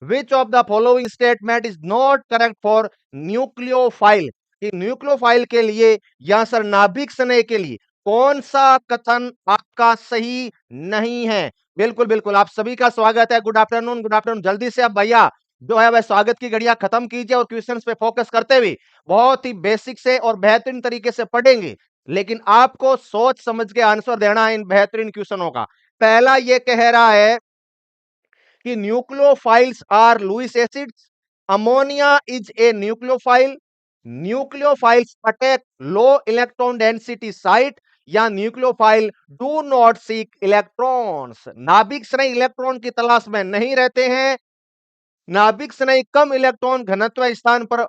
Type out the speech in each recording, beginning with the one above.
Which of the following statement is not correct for nucleophile, कि nucleophile के लिए या सर नाभिक स्नेह के लिए कौन सा कथन आपका सही नहीं है? बिल्कुल बिल्कुल, आप सभी का स्वागत है। Good afternoon, good afternoon. जल्दी से अब भैया जो है वह स्वागत की घड़ियां खत्म कीजिए और क्वेश्चंस पे फोकस करते हुए बहुत ही बेसिक से और बेहतरीन तरीके से पढ़ेंगे, लेकिन आपको सोच समझ के आंसर देना है इन बेहतरीन क्वेश्चनों का। पहला ये कह रहा है कि nucleophiles are Lewis acids, ammonia is a nucleophile, nucleophiles attack low electron density site, या nucleophile do not seek electrons, नाभिक स्नेही इलेक्ट्रॉन की तलाश में नहीं रहते हैं, नाभिक स्नेही कम इलेक्ट्रॉन घनत्व स्थान पर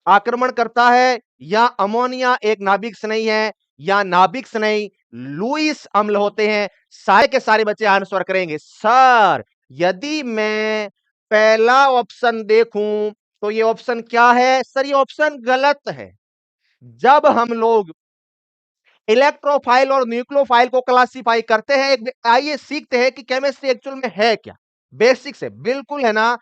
आक्रमण करता है, या अमोनिया एक नाभिक स्नेही है, या नाभिक स्नेही लुईस अम्ल होते हैं। सारे के सारे बच्चे आंसर करेंगे सर यदि मैं पहला ऑप्शन देखूं तो ये ऑप्शन क्या है सर? ये ऑप्शन गलत है। जब हम लोग इलेक्ट्रोफाइल और न्यूक्लियोफाइल को क्लासिफाई करते हैं, आइए सीखते हैं कि केमिस्ट्री एक्चुअल में है क्या, बेसिक से बिल्कुल है ना,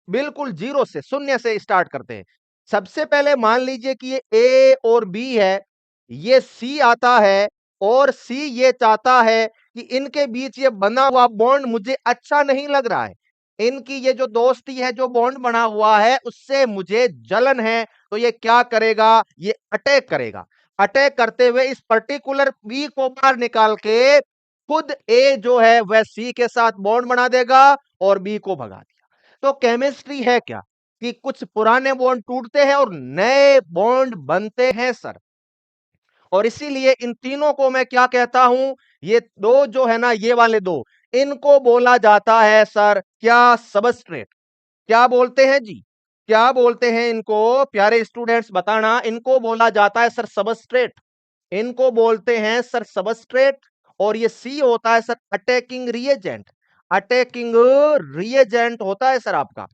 बिल्कुल जीरो से शून्य से स्टार्ट करते हैं। सबसे पहले मान लीजिए कि ये ए और बी है, ये सी आता है, और सी ये चाहता है कि इनके बीच ये बना हुआ बॉन्ड मुझे अच्छा नहीं लग रहा है, इनकी ये जो दोस्ती है, जो बॉन्ड बना हुआ है उससे मुझे जलन है, तो ये क्या करेगा? ये अटैक करेगा। अटैक करते हुए इस पर्टिकुलर बी को बाहर निकाल के खुद ए जो है वह सी के साथ बॉन्ड बना देगा और बी को भगा दिया। तो केमिस्ट्री है क्या कि कुछ पुराने बॉन्ड टूटते हैं और नए बॉन्ड बनते हैं सर। और इसीलिए इन तीनों को मैं क्या कहता हूं, ये दो जो है ना, ये वाले दो, इनको बोला जाता है सर क्या? सबस्ट्रेट। क्या बोलते हैं जी? क्या बोलते हैं इनको प्यारे स्टूडेंट्स? बताना। इनको बोला जाता है सर सबस्ट्रेट, इनको बोलते हैं सर सबस्ट्रेट। और ये सी होता है sir attacking reagent, attacking reagent होता है सर आपका।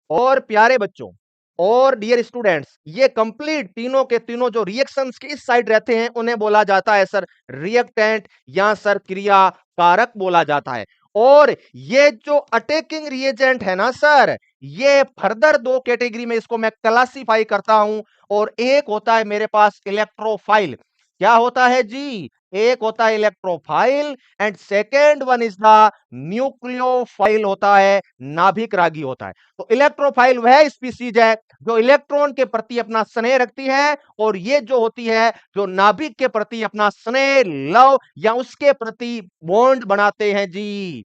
और प्यारे बच्चों और डियर स्टूडेंट्स, ये कंप्लीट तीनों के तीनों जो रिएक्शंस के इस साइड रहते हैं उन्हें बोला जाता है सर रिएक्टेंट या सर क्रिया कारक बोला जाता है। और ये जो अटैकिंग रिएजेंट है ना सर, ये फर्दर दो कैटेगरी में इसको मैं क्लासिफाई करता हूं। और एक होता है मेरे पास इलेक्ट्रोफाइल। क्या होता है जी? एक होता है electrophile and second one is the nucleophile होता है, नाभिक रागी होता है। तो इलेक्ट्रोफाइल वह स्पीसीज है जो इलेक्ट्रॉन के प्रति अपना स्नेह रखती है, और ये जो होती है जो नाभिक के प्रति अपना स्नेह, लव या उसके प्रति बॉन्ड बनाते हैं जी।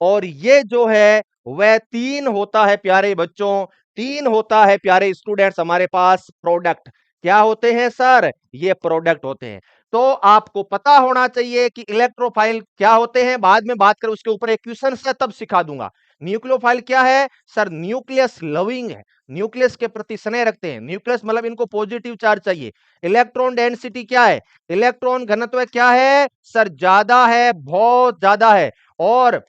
और ये जो है वह तीन होता है प्यारे बच्चों, तीन होता है प्यारे स्टूडेंट्स हमारे पास प्रोडक्ट। क्या होते हैं सर? ये प्रोडक्ट होते हैं। तो आपको पता होना चाहिए कि इलेक्ट्रोफाइल क्या होते हैं, बाद में बात करें उसके ऊपर एक क्वेश्चन है तब सिखा दूंगा। न्यूक्लियोफाइल क्या है सर? न्यूक्लियस लविंग है, न्यूक्लियस के प्रति स्नेह रखते हैं। न्यूक्लियस मतलब इनको पॉजिटिव चार्ज चाहिए। इलेक्ट्रॉन डेंसिटी क्या है? इलेक्ट्रॉन घनत्व क्या है सर? ज्यादा है, बहुत ज्यादा है। और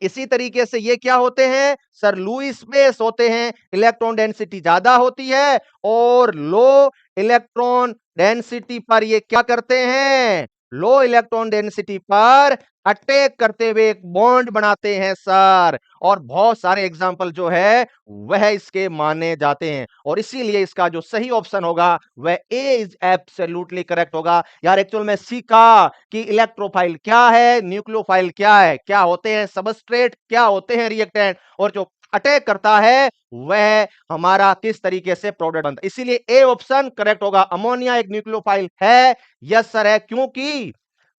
इसी तरीके से ये क्या होते हैं सर? लुईस बेस होते हैं, इलेक्ट्रॉन डेंसिटी ज्यादा होती है, और लो इलेक्ट्रॉन डेंसिटी पर ये क्या करते हैं? लो इलेक्ट्रॉन डेंसिटी पर अटैक करते हुए एक बॉन्ड बनाते हैं सर। और बहुत सारे एग्जाम्पल जो है वह इसके माने जाते हैं, और इसीलिए इसका जो सही ऑप्शन होगा वह ए इज एब्सोल्युटली करेक्ट होगा। यार एक्चुअल में सीखा कि इलेक्ट्रोफाइल क्या है, न्यूक्लियोफाइल क्या है, क्या होते हैं सबस्ट्रेट, क्या होते हैं रिएक्टेंट, और जो अटैक करता है वह हमारा किस तरीके से प्रोडक्ट बनता है। इसीलिए ए ऑप्शन करेक्ट होगा। अमोनिया एक न्यूक्लियोफाइल है, यस सर है। क्योंकि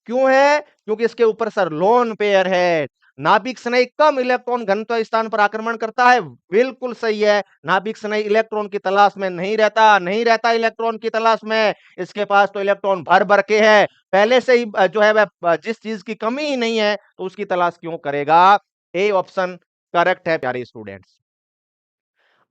क्यों है? क्योंकि इसके ऊपर सर लोन पेयर है। नाभिक स्नेही कम इलेक्ट्रॉन घनत्व स्थान पर आक्रमण करता है, बिल्कुल सही है। नाभिक स्नेही इलेक्ट्रॉन की तलाश में नहीं रहता, नहीं रहता इलेक्ट्रॉन की तलाश में। इसके पास तो इलेक्ट्रॉन भर भर के है पहले से ही, जो है वह जिस चीज की कमी ही नहीं है तो उसकी तलाश क्यों करेगा? ए ऑप्शन करेक्ट है प्यारे स्टूडेंट्स।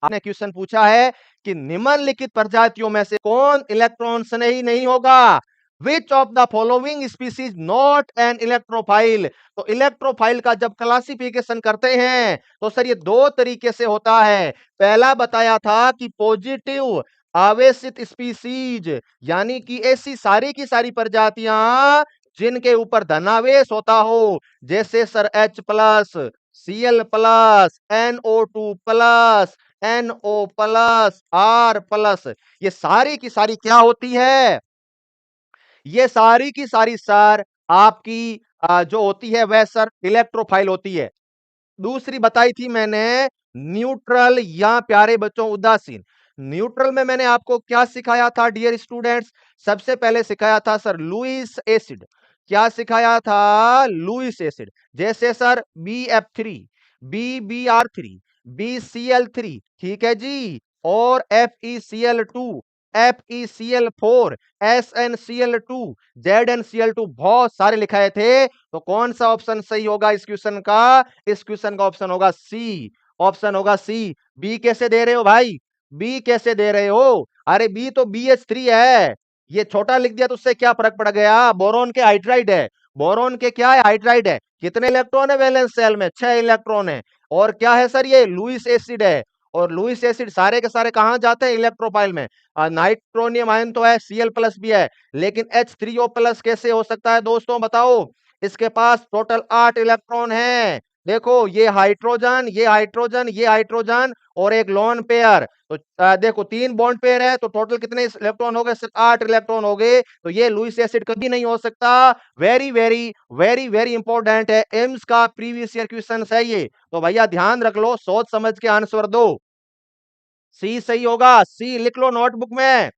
आपने क्वेश्चन पूछा है कि निम्नलिखित प्रजातियों में से कौन इलेक्ट्रॉन स्नेही नहीं होगा? विच of the following species not an electrophile? तो इलेक्ट्रोफाइल का जब क्लासिफिकेशन करते हैं तो सर ये दो तरीके से होता है। पहला बताया था कि पॉजिटिव आवेशित स्पीसीज, यानी कि ऐसी सारी की सारी प्रजातियां जिनके ऊपर धनावेश होता हो, जैसे sir H+, Cl plus, NO2 plus, NO plus, R plus. ये सारी की सारी क्या होती है? ये सारी की सारी सर आपकी जो होती है वह सर इलेक्ट्रोफाइल होती है। दूसरी बताई थी मैंने न्यूट्रल या प्यारे बच्चों उदासीन। न्यूट्रल में मैंने आपको क्या सिखाया था डियर स्टूडेंट्स? सबसे पहले सिखाया था सर लुईस एसिड। क्या सिखाया था? Lewis acid. जैसे सर BF3, BBr3, BCl3, ठीक है जी, और FeCl2, FeCl4, SnCl2, ZnCl2, बहुत सारे लिखाए थे। तो कौन सा ऑप्शन सही होगा इस क्वेश्चन का? इस क्वेश्चन का ऑप्शन होगा सी। ऑप्शन होगा सी। बी कैसे दे रहे हो भाई? बी कैसे दे रहे हो? अरे बी तो BH3 है। ये छोटा लिख दिया तो उससे क्या फर्क पड़ गया? बोरोन के हाइड्राइड है। बोरोन के क्या है? हाइड्राइड है। कितने इलेक्ट्रॉन है वैलेंस शेल में? 6 इलेक्ट्रॉन है। और क्या है सर? ये लुईस एसिड है। और लुईस एसिड सारे के सारे कहां जाते हैं? इलेक्ट्रोफाइल में। नाइट्रोनियम आयन तो है, Cl प्लस भी है, लेकिन H3O प्लस कैसे हो सकता है दोस्तों बताओ? इसके पास टोटल 8 इलेक्ट्रॉन हैं। देखो ये हाइड्रोजन, ये हाइड्रोजन, ये हाइड्रोजन और एक लोन पेयर। तो देखो 3 बॉन्ड पेयर है, तो टोटल कितने इलेक्ट्रॉन हो गए? सिर्फ 8 इलेक्ट्रॉन हो गए। तो ये लुईस एसिड कभी नहीं हो सकता। Very very very very important है, एम्स का प्रीवियस ईयर क्वेश्चन है ये। तो भैया ध्यान रख लो, सोच समझ के आंसर दो। सी सही होगा। सी लिख लो नोटबुक में।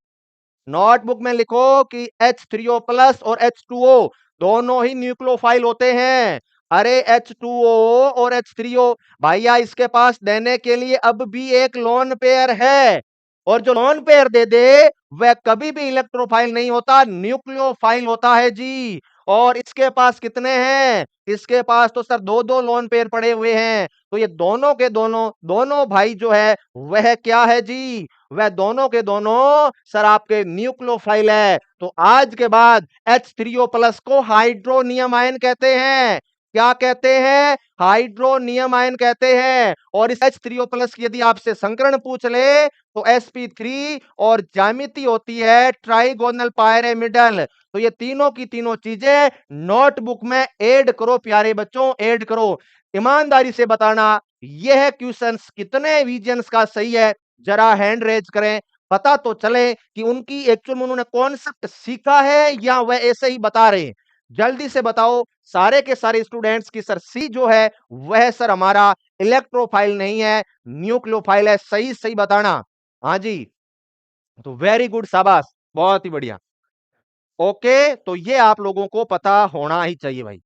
नोटबुक में लिखो कि H3O प्लस और H2O दोनों ही न्यूक्लियोफाइल होते हैं। अरे H2O और H3O भैया इसके पास देने के लिए अब भी एक लोन पेयर है, और जो लोन पेयर दे दे वह कभी भी इलेक्ट्रोफाइल नहीं होता, न्यूक्लियोफाइल होता है जी। और इसके पास कितने हैं? इसके पास तो सर दो दो लोन पेयर पड़े हुए हैं। तो ये दोनों के दोनों दोनों भाई जो है वह क्या है जी? वह दोनों के दोनों सर आपके न्यूक्लियोफाइल है। तो आज के बाद H3O प्लस को हाइड्रोनियम आयन कहते हैं। क्या कहते हैं? हाइड्रोनियम आयन कहते हैं। और इस H3O प्लस की यदि आपसे संकरण पूछ ले तो sp3 और ज्यामिति होती है ट्राइगोनल पायरामिडल। तो ये तीनों की तीनों चीजें नोटबुक में ऐड करो प्यारे बच्चों, ऐड करो। ईमानदारी से बताना यह क्वेश्चंस कितने रीजन्स का सही है, जरा हैंड रेज करें, पता तो चले कि उनकी एक्चुअल में उन्होंने कॉन्सेप्ट सीखा है या वह ऐसे ही बता रहे हैं। जल्दी से बताओ सारे के सारे स्टूडेंट्स की सर सी जो है वह सर हमारा इलेक्ट्रोफाइल नहीं है, न्यूक्लियोफाइल है। सही सही बताना। हाँ जी, तो वेरी गुड, शाबाश, बहुत ही बढ़िया। ओके, तो ये आप लोगों को पता होना ही चाहिए भाई।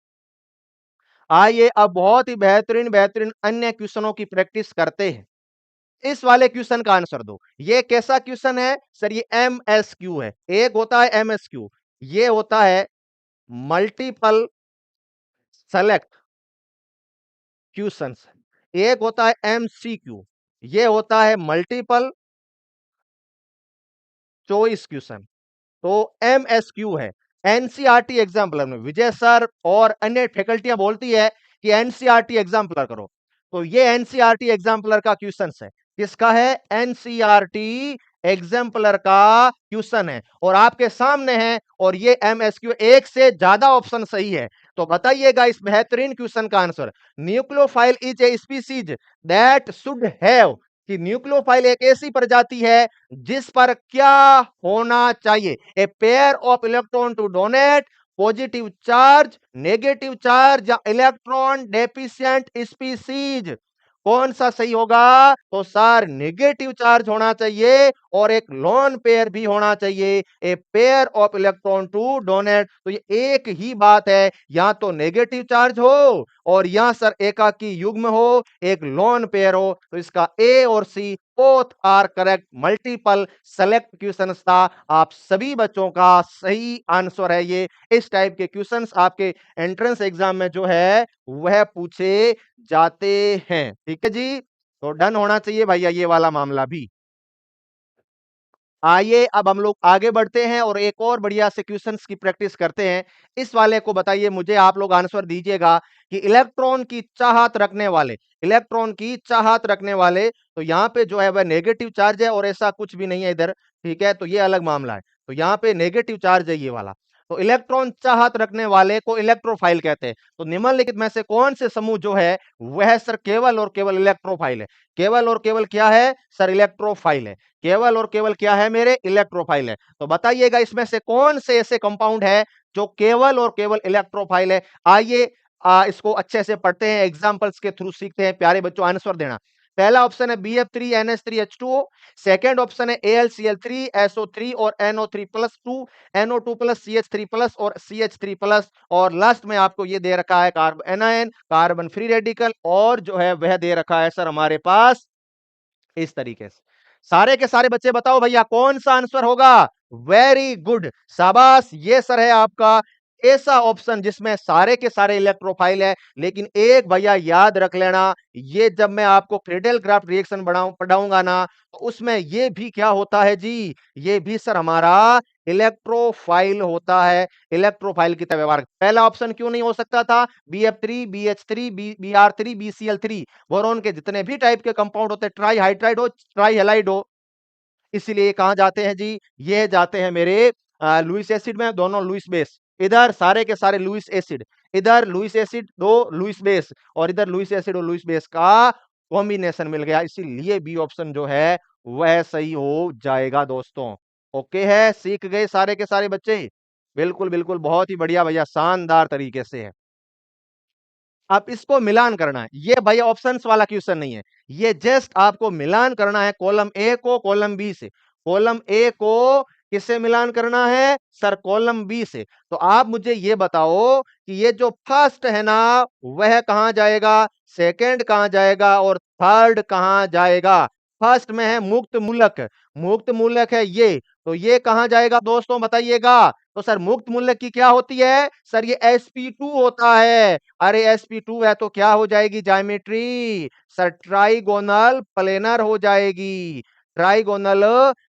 आइए अब बहुत ही बेहतरीन बेहतरीन अन्य क्वेश्चनों की प्रैक्टिस करते हैं। इस वाले क्वेश्चन का आंसर दो। ये कैसा क्वेश्चन है सर? ये MSQ है। एक होता है MSQ, ये होता है मल्टीपल सेलेक्ट क्वेश्चंस। एक होता है MCQ, ये होता है मल्टीपल चॉइस क्वेश्चन। तो MSQ है। एनसीईआरटी एग्जाम्पलर में विजय सर और अन्य फैकल्टियां बोलती है कि एनसीईआरटी एग्जाम्पलर करो। तो ये एनसीईआरटी एग्जाम्पलर का क्वेश्चन है। किसका है? एनसीईआरटी एग्जाम्पलर का क्वेश्चन है और आपके सामने है। और ये MSQ, एक से ज्यादा ऑप्शन सही है। तो बताइएगा इस बेहतरीन क्वेश्चन का answer. Nucleophile is a species that should have, कि न्यूक्लियोफाइल एक ऐसी प्रजाति है जिस पर क्या होना चाहिए? A pair of electron to donate, positive charge, negative charge, या इलेक्ट्रॉन डेफिशिएंट स्पीसीज। कौन सा सही होगा? तो सर नेगेटिव चार्ज होना चाहिए और एक लोन पेयर भी होना चाहिए, a pair of electron to donate. तो ये एक ही बात है, या तो नेगेटिव चार्ज हो और या सर एकाकी युग्म हो, एक लोन पेयर हो। तो इसका ए और C both are correct. Multiple select question था। आप सभी बच्चों का सही आंसर है ये। इस टाइप के क्वेश्चंस आपके एंट्रेंस एग्जाम में जो है वह पूछे जाते हैं। ठीक है जी, तो डन होना चाहिए भैया ये वाला मामला भी। आइए अब हम लोग आगे बढ़ते हैं और एक और बढ़िया से क्वेश्चंस की प्रैक्टिस करते हैं। इस वाले को बताइए मुझे, आप लोग आंसर दीजिएगा कि इलेक्ट्रॉन की चाहत रखने वाले, इलेक्ट्रॉन की चाहत रखने वाले, तो यहां पे जो है वह नेगेटिव चार्ज है और ऐसा कुछ भी नहीं है इधर। ठीक है, तो ये अलग मामला है। तो यहां पे नेगेटिव चार्ज है ये वाला। तो इलेक्ट्रॉन चाहत रखने वाले को इलेक्ट्रोफाइल कहते हैं। तो निम्नलिखित में से कौन से समूह जो है वह सर केवल और केवल इलेक्ट्रोफाइल है? केवल और केवल क्या है सर? इलेक्ट्रोफाइल है। केवल और केवल क्या है मेरे? इलेक्ट्रोफाइल है। तो बताइएगा इसमें से कौन से ऐसे कंपाउंड है जो केवल और केवल इलेक्ट्रोफाइल है? आइए इसको अच्छे से पढ़ते हैं, एग्जांपल्स के थ्रू सीखते हैं। प्यारे बच्चों आंसर देना। पहला ऑप्शन है BF3NH3H2O, सेकंड ऑप्शन है AlCl3SO3 और NO3+2, NO2+CH3+ और CH3+, और लास्ट में आपको ये दे रखा है carbon anion, carbon free radical, और जो है वह दे रखा है सर हमारे पास इस तरीके से। सारे के सारे बच्चे बताओ भैया कौन सा आंसर होगा? वेरी गुड, शाबाश, ये सर है आपका ऐसा ऑप्शन जिसमें सारे के सारे इलेक्ट्रोफाइल है। लेकिन एक भैया याद रख लेना, ये जब मैं आपको क्रेडल क्राफ्ट रिएक्शन पढ़ाऊंगा ना, तो उसमें ये भी क्या होता है जी? ये भी सर हमारा इलेक्ट्रोफाइल होता है। इलेक्ट्रोफाइल की तरह व्यवहार। पहला ऑप्शन क्यों नहीं हो सकता था? BF3, BH3, BR3, BCl3, boron के जितने भी टाइप के कंपाउंड होते हैं, ट्राई हाइड्राइड हो, ट्राई हेलाइड हो, इसलिए कहां जाते हैं जी? ये जाते हैं मेरे लुइस एसिड में, दोनों लुइस बेस। इधर सारे के सारे लुइस एसिड, इधर लुइस एसिड दो लुइस बेस, और इधर लुइस एसिड और लुइस बेस का कॉम्बिनेशन मिल गया, इसीलिए बी ऑप्शन जो है वह सही हो जाएगा दोस्तों। ओके है, सीख गए सारे के सारे बच्चे? बिल्कुल बिल्कुल, बहुत ही बढ़िया भैया, शानदार तरीके से है। अब इसको मिलान करना है, ये भैया ऑप्शंस वाला क्वेश्चन नहीं है, ये जस्ट आपको मिलान करना है कॉलम ए को कॉलम बी से। कॉलम ए को किससे मिलान करना है सर? कॉलम बी से। तो आप मुझे ये बताओ कि ये जो फर्स्ट है ना वह कहां जाएगा, सेकंड कहां जाएगा और थर्ड कहां जाएगा? फर्स्ट में है मुक्त मूलक, मुक्त मूलक है ये, तो ये कहां जाएगा दोस्तों बताइएगा? तो सर मुक्त मूलक की क्या होती है सर? ये sp2 होता है। अरे sp2 है तो क्या हो जाएगी ज्योमेट्री? सर ट्राइगोनल प्लेनर हो जाएगी, ट्राइगोनल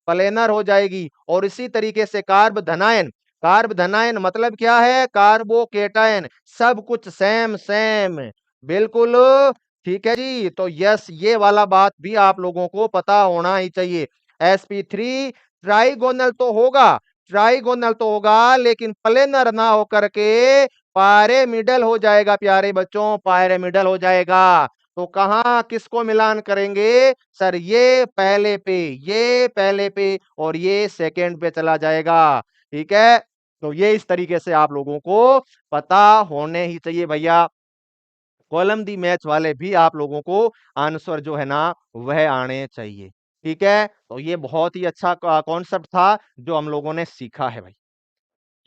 प्लेनर हो जाएगी। और इसी तरीके से कार्ब धनायन, कार्ब धनायन मतलब क्या है? कार्बोकेटायन, सब कुछ सेम सेम, बिल्कुल ठीक है जी। तो यस, ये वाला बात भी आप लोगों को पता होना ही चाहिए। sp3 ट्राइगोनल तो होगा, ट्राइगोनल तो होगा, लेकिन प्लेनर ना होकर के पायरेमिडल हो जाएगा प्यारे बच्चों, पायरेमिडल हो जाएगा। तो कहां किसको मिलान करेंगे सर? ये पहले पे, ये पहले पे, और ये सेकंड पे चला जाएगा। ठीक है, तो ये इस तरीके से आप लोगों को पता होने ही चाहिए भैया। कॉलम दी मैच वाले भी आप लोगों को आंसर जो है ना वह आने चाहिए। ठीक है, तो ये बहुत ही अच्छा कॉन्सेप्ट था जो हम लोगों ने सीखा है भाई।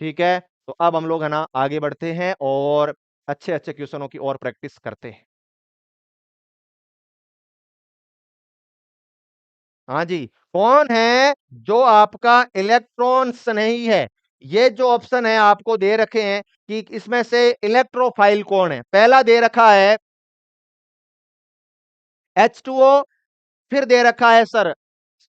ठीक है, तो अब हम लोग है ना आगे बढ़ते हैं और अच्छे अच्छे क्वेश्चनों की और प्रैक्टिस करते हैं। हाँ जी, कौन है जो आपका इलेक्ट्रॉन स्नेही है? ये जो ऑप्शन है आपको दे रखे हैं कि इसमें से इलेक्ट्रोफाइल कौन है। पहला दे रखा है H2O, फिर दे रखा है सर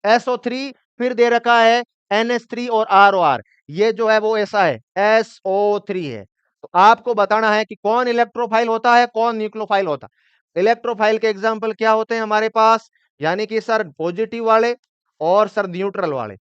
SO3, फिर दे रखा है NH3 और ROR। ये जो है वो ऐसा है SO3 है। तो आपको बताना है कि कौन इलेक्ट्रोफाइल होता है, कौन न्यूक्लियोफाइल होता है। इलेक्ट्रोफाइल के एग्जांपल क्या होते हैं हमारे पास? यानी कि सर पॉजिटिव वाले और सर न्यूट्रल वाले,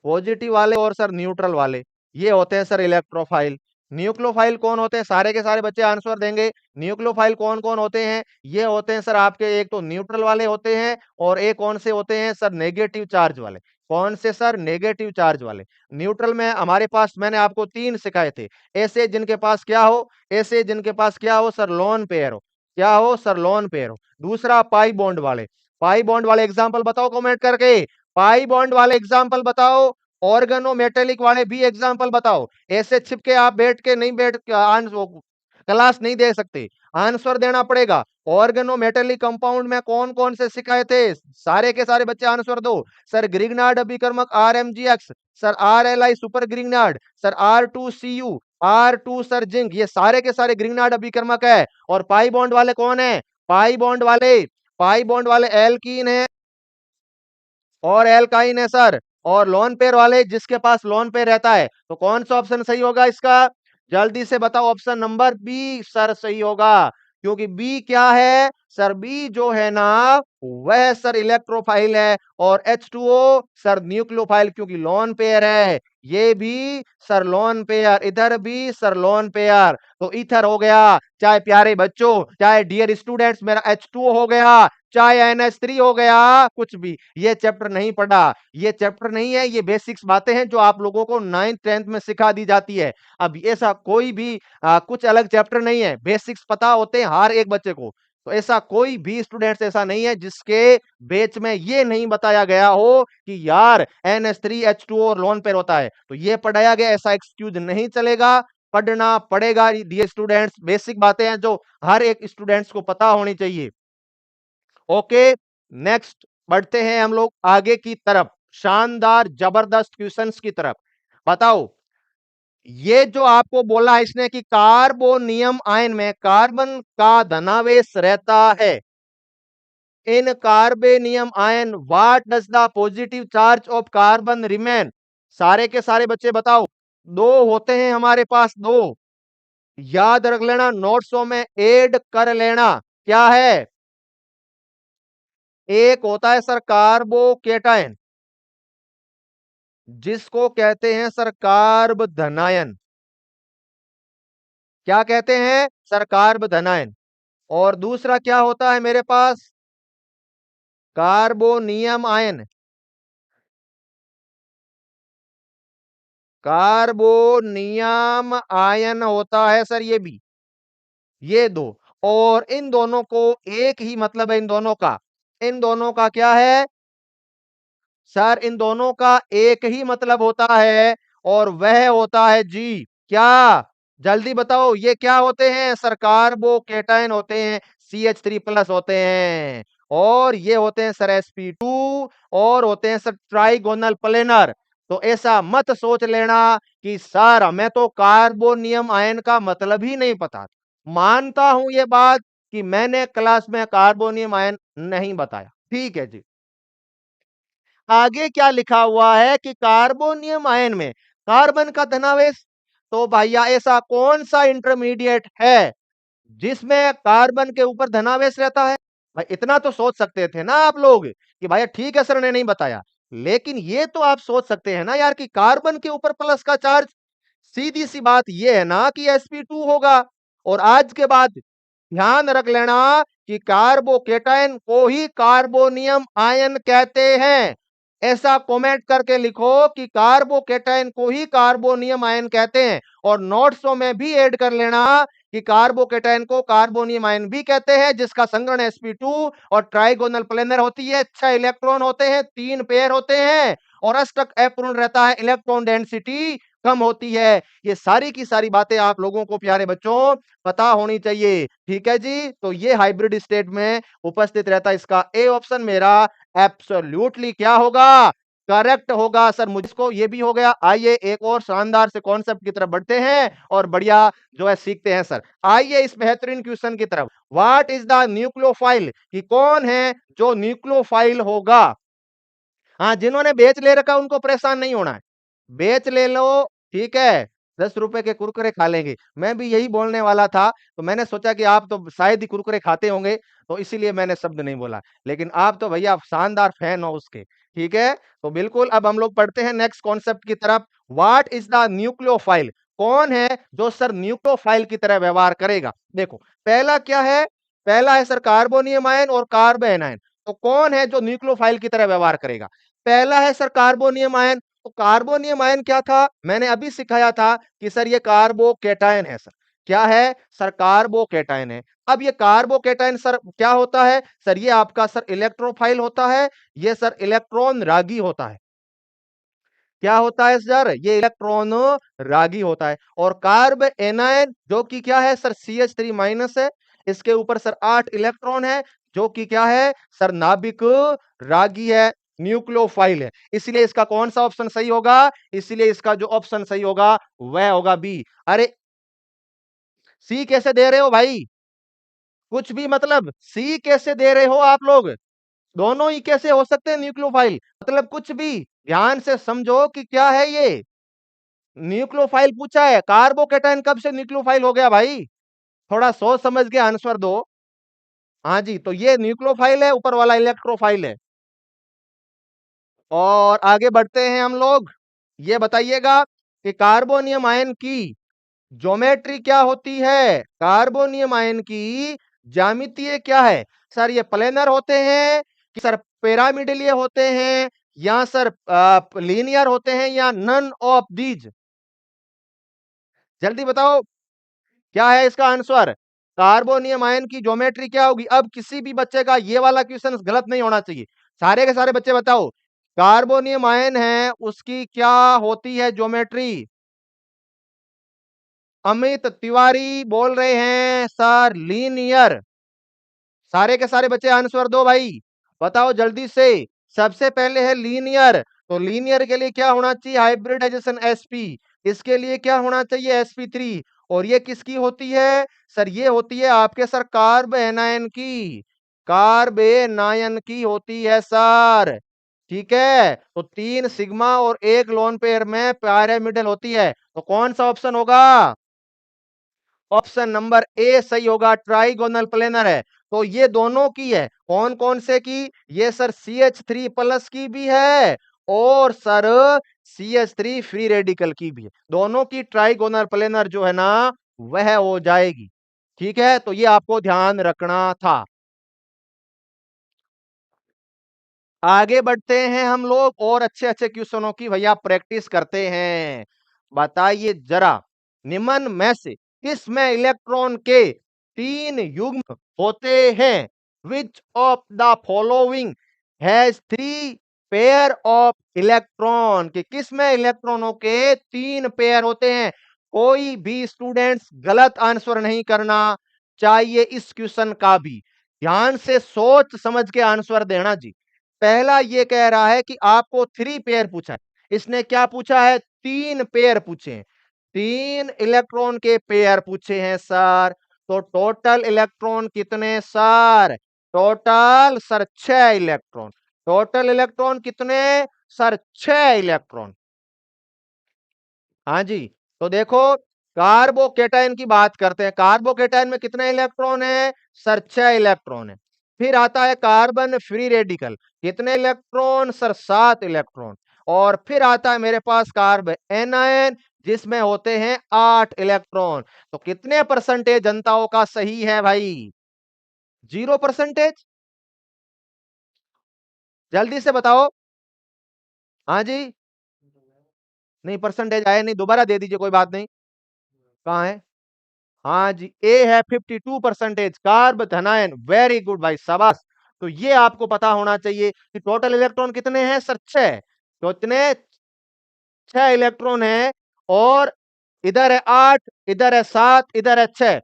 पॉजिटिव वाले और सर न्यूट्रल वाले, ये होते हैं सर इलेक्ट्रोफाइल। न्यूक्लियोफाइल कौन होते हैं? सारे के सारे बच्चे आंसर देंगे। न्यूक्लियोफाइल कौन कौन होते हैं? ये होते हैं सर आपके, एक तो न्यूट्रल वाले होते हैं, और एक कौन से होते हैं सर? नेगेटिव चार्ज वाले। कौन से सर? नेगेटिव चार्ज वाले। न्यूट्रल में हमारे पास मैंने आपको तीन सिखाए थे। ऐसे जिनके पास क्या हो, ऐसे जिनके पास क्या हो सर? लोन पेयर हो। क्या हो सर? लोन पेयर हो। दूसरा पाई बॉन्ड वाले, पाई बॉन्ड वाले एग्जाम्पल बताओ कमेंट करके। पाई बॉन्ड वाले एग्जाम्पल बताओ, ऑर्गेनो मेटेलिक वाले भी एग्जाम्पल बताओ। ऐसे छिपके आप बैठ के नहीं, बैठ क्लास नहीं दे सकते, आंसर देना पड़ेगा। ऑर्गेनो मेटेलिक कंपाउंड में कौन कौन से सिखाए थे? सारे के सारे बच्चे आंसर दो। सर ग्रिग्नार्ड अभिकर्मक RMGX, sir RLI super Grignard, sir R2CU, R2 sir zinc, ये सारे के सारे ग्रिग्नार्ड अभिकर्मक है। और पाई बॉन्ड वाले कौन है? पाई बॉन्ड वाले, पाई बॉन्ड वाले एल्कीन है और एल्काइन है सर। और लोन पेयर वाले जिसके पास लोन पेयर रहता है, तो कौन सा ऑप्शन सही होगा इसका? जल्दी से बताओ, ऑप्शन नंबर बी सर सही होगा। क्योंकि बी क्या है सर? बी जो है ना वह सर इलेक्ट्रोफाइल है, और H2O सर न्यूक्लियोफाइल, क्योंकि लोन पेयर है। ये भी सर लोन पेयर, इधर भी सर लोन पेयर। तो ईथर हो गया, चाहे प्यारे बच्चों, चाहे डियर स्टूडेंट्स मेरा H2O हो गया, चाहे NH3 हो गया, कुछ भी ये चैप्टर नहीं पढ़ा, ये चैप्टर नहीं है, ये बेसिक्स बातें हैं जो आप लोगों को 9th 10th में सिखा दी जाती है। अब ऐसा कोई भी कुछ अलग चैप्टर नहीं है, बेसिक्स पता होते हैं हर एक बच्चे को। तो ऐसा कोई भी स्टूडेंट्स ऐसा नहीं है जिसके बैच में ये नहीं बताया गया हो कि यार NH3 H2O और लोन पेयर होता है, तो ये पढ़ाया गया, ऐसा एक्सक्यूज नहीं चलेगा, पढ़ना पड़ेगा। ये स्टूडेंट्स बेसिक बातें हैं जो हर एक स्टूडेंट्स को पता होनी चाहिए। ओके, नेक्स्ट बढ़ते हैं हम लोग आगे की तरफ, शानदार जबरदस्त क्वेश्चंस की तरफ। बताओ, ये जो आपको बोला है इसने कि कार्बोनियम आयन में कार्बन का धनावेश रहता है, in carbonium ion what does the positive charge of carbon remain. सारे के सारे बच्चे बताओ, दो होते हैं हमारे पास, दो याद रख लेना, नोट्सों में ऐड कर लेना। क्या है? एक होता है सर कार्बोकेटायन, जिसको कहते हैं सर कार्ब धनायन। क्या कहते हैं सर? कार्ब धनायन। और दूसरा क्या होता है मेरे पास? Carbonium ion. कार्बोनियम आयन होता है सर ये भी, ये दो। और इन दोनों को एक ही मतलब है, इन दोनों का, इन दोनों का क्या है सर? इन दोनों का एक ही मतलब होता है और वह होता है जी, क्या? जल्दी बताओ, ये क्या होते हैं सर? कार्बोकेटायन होते हैं, CH3 प्लस होते हैं, और ये होते हैं सर sp2, और होते हैं सर ट्राइगोनल प्लेनर। तो ऐसा मत सोच लेना कि सर हमें तो कार्बोनियम आयन का मतलब ही नहीं पता। मानता हूं ये बात कि मैंने क्लास में कार्बोनियम आयन नहीं बताया, ठीक है जी। आगे क्या लिखा हुआ है कि कार्बोनियम आयन में कार्बन का धनावेश। तो भैया ऐसा कौन सा इंटरमीडिएट है जिसमें कार्बन के ऊपर धनावेश रहता है? भाई इतना तो सोच सकते थे ना आप लोग कि भाई ठीक है सर ने नहीं बताया, लेकिन ये तो आप सोच सकते हैं ना यार कि कार्बन के ऊपर प्लस का चार्ज, सीधी सी बात ये है ना कि sp2 होगा। और आज के बाद ध्यान रख लेना कि कार्बोकेटायन को ही कार्बोनियम आयन कहते हैं। ऐसा कमेंट करके लिखो कि कार्बोकेटायन को ही कार्बोनियम आयन कहते हैं, और नोट्सों में भी ऐड कर लेना कि कार्बोकेटायन को कार्बोनियम आयन भी कहते हैं, जिसका संगरण sp2 और ट्राइगोनल प्लेनर होती है, 6 इलेक्ट्रॉन होते हैं, 3 पेयर होते हैं, और अष्टक अपूर्ण रहता है, इलेक्ट्रॉन डेंसिटी कम होती है। ये सारी की सारी बातें आप लोगों को प्यारे बच्चों पता होनी चाहिए, ठीक है जी। तो ये हाइब्रिड स्टेट में उपस्थित रहता है, इसका ए ऑप्शन मेरा एब्सोल्युटली क्या होगा? करेक्ट होगा सर। मुझको ये भी हो गया। आइए एक और शानदार से कॉन्सेप्ट की तरफ बढ़ते हैं और बढ़िया जो है सीखते हैं सर। आइए इस बेहतरीन क्वेश्चन की तरफ, व्हाट इज द न्यूक्लियोफाइल, कि कौन है जो न्यूक्लियोफाइल होगा। हाँ, जिन्होंने बेच ले रखा उनको परेशान नहीं होना है, बेच ले लो, ठीक है, 10 रुपए के कुरकुरे खा लेंगे। मैं भी यही बोलने वाला था, तो मैंने सोचा कि आप तो शायद ही कुरकुरे खाते होंगे, तो इसीलिए मैंने शब्द नहीं बोला, लेकिन आप तो भैया शानदार फैन हो उसके, ठीक है। तो बिल्कुल अब हम लोग पढ़ते हैं नेक्स्ट कॉन्सेप्ट की तरफ। व्हाट इज द न्यूक्लियोफाइल, कौन है जो सर न्यूक्लियोफाइल की तरह व्यवहार करेगा। देखो पहला क्या है, पहला है सर कार्बोनियम आयन और कार्बन आयन। तो कौन है जो न्यूक्लियोफाइल की तरह व्यवहार करेगा? पहला है सर कार्बोनियम आयन। तो कार्बोनियम आयन क्या था? मैंने अभी सिखाया था कि सर ये कार्बोकेटायन है सर। क्या है सर? कार्बोकेटायन है। अब ये कार्बोकेटायन सर क्या होता है? सर ये आपका सर इलेक्ट्रोफाइल होता है, ये सर इलेक्ट्रॉन रागी होता है। क्या होता है सर? ये इलेक्ट्रॉन रागी होता है। और कार्ब एनायन जो कि क्या है सर? CH3 माइनस है, इसके ऊपर सर 8 इलेक्ट्रॉन है, जो कि क्या है सर? नाभिक रागी है, न्यूक्लियोफाइल है। इसलिए इसका कौन सा ऑप्शन सही होगा? इसलिए इसका जो ऑप्शन सही होगा वह होगा बी। अरे सी कैसे दे रहे हो भाई? कुछ भी मतलब सी कैसे दे रहे हो आप लोग? दोनों ही कैसे हो सकते हैं न्यूक्लियोफाइल? मतलब कुछ भी। ध्यान से समझो कि क्या है ये। न्यूक्लियोफाइल पूछा है, कार्बोकेटायन कब से न्यूक्लियोफाइल हो गया भाई? थोड़ा सोच समझ के आंसर दो। हाँ जी, तो ये न्यूक्लियोफाइल है, ऊपर वाला इलेक्ट्रोफाइल है। और आगे बढ़ते हैं हम लोग। ये बताइएगा कि कार्बोनियम आयन की ज्योमेट्री क्या होती है, कार्बोनियम आयन की ज्यामितीय क्या है? सर ये प्लेनर होते हैं कि सर पिरामिडलीय होते हैं या सर लीनियर होते हैं या नन ऑफ दीज? जल्दी बताओ क्या है इसका आंसर? कार्बोनियम आयन की ज्योमेट्री क्या होगी? अब किसी भी बच्चे का ये वाला क्वेश्चन गलत नहीं होना चाहिए। सारे के सारे बच्चे बताओ, कार्बोनियम आयन है उसकी क्या होती है ज्योमेट्री? अमित तिवारी बोल रहे हैं सर लीनियर। सारे के सारे बच्चे आंसर दो भाई, बताओ जल्दी से। सबसे पहले है लीनियर, तो लीनियर के लिए क्या होना चाहिए? Hybridisation sp। इसके लिए क्या होना चाहिए? sp3। और ये किसकी होती है? सर ये होती है आपके सर कार्ब एनायन की, कार्ब एनायन की होती है सर। ठीक है, तो 3 सिग्मा और 1 लोन पेयर में पिरामिडल होती है, तो कौन सा ऑप्शन होगा? ऑप्शन नंबर ए सही होगा, ट्राइगोनल प्लेनर है। तो ये दोनों की है, कौन कौन से की? ये सर CH3+ की भी है और सर CH3 फ्री रेडिकल की भी है। दोनों की ट्राइगोनल प्लेनर जो है ना वह हो जाएगी। ठीक है, तो ये आपको ध्यान रखना था। आगे बढ़ते हैं हम लोग और अच्छे अच्छे क्वेश्चनों की भैया प्रैक्टिस करते हैं। बताइए जरा, निम्न में से किसमें इलेक्ट्रॉन के 3 युग्म होते हैं? विच of the following has 3 pair of electron? कि किसमें इलेक्ट्रॉनों के 3 पेयर होते हैं? कोई भी स्टूडेंट्स गलत आंसर नहीं करना चाहिए इस क्वेश्चन का भी। ध्यान से सोच समझ के आंसर देना जी। पहला ये कह रहा है कि आपको 3 पेयर पूछा है, इसने क्या पूछा है? 3 पेयर पूछे हैं, 3 इलेक्ट्रॉन के पेयर पूछे हैं सर। तो टोटल इलेक्ट्रॉन कितने sir? Total sir 6 electron. Total electron कितने सर? 6 इलेक्ट्रॉन। हाँ जी, तो देखो कार्बोकेटाइन की बात करते हैं। कार्बोकेटाइन में कितने इलेक्ट्रॉन है सर? 6 इलेक्ट्रॉन है। फिर आता है कार्बन फ्री रेडिकल, कितने इलेक्ट्रॉन सर? 7 इलेक्ट्रॉन। और फिर आता है मेरे पास कार्ब एनायन जिसमें होते हैं 8 इलेक्ट्रॉन। तो कितने परसेंटेज जनताओं का सही है भाई? 0%? जल्दी से बताओ। हाँ जी, नहीं परसेंटेज आया नहीं, दोबारा दे दीजिए कोई बात नहीं। कहाँ है? हाँ जी, ए है 52% कार्ब धनायन। वेरी गुड भाई, शाबाश। तो ये आपको पता होना चाहिए कि टोटल इलेक्ट्रॉन कितने हैं सर? 6। तो इतने 6 इलेक्ट्रॉन है और इधर है 8, इधर है 7, इधर है 6।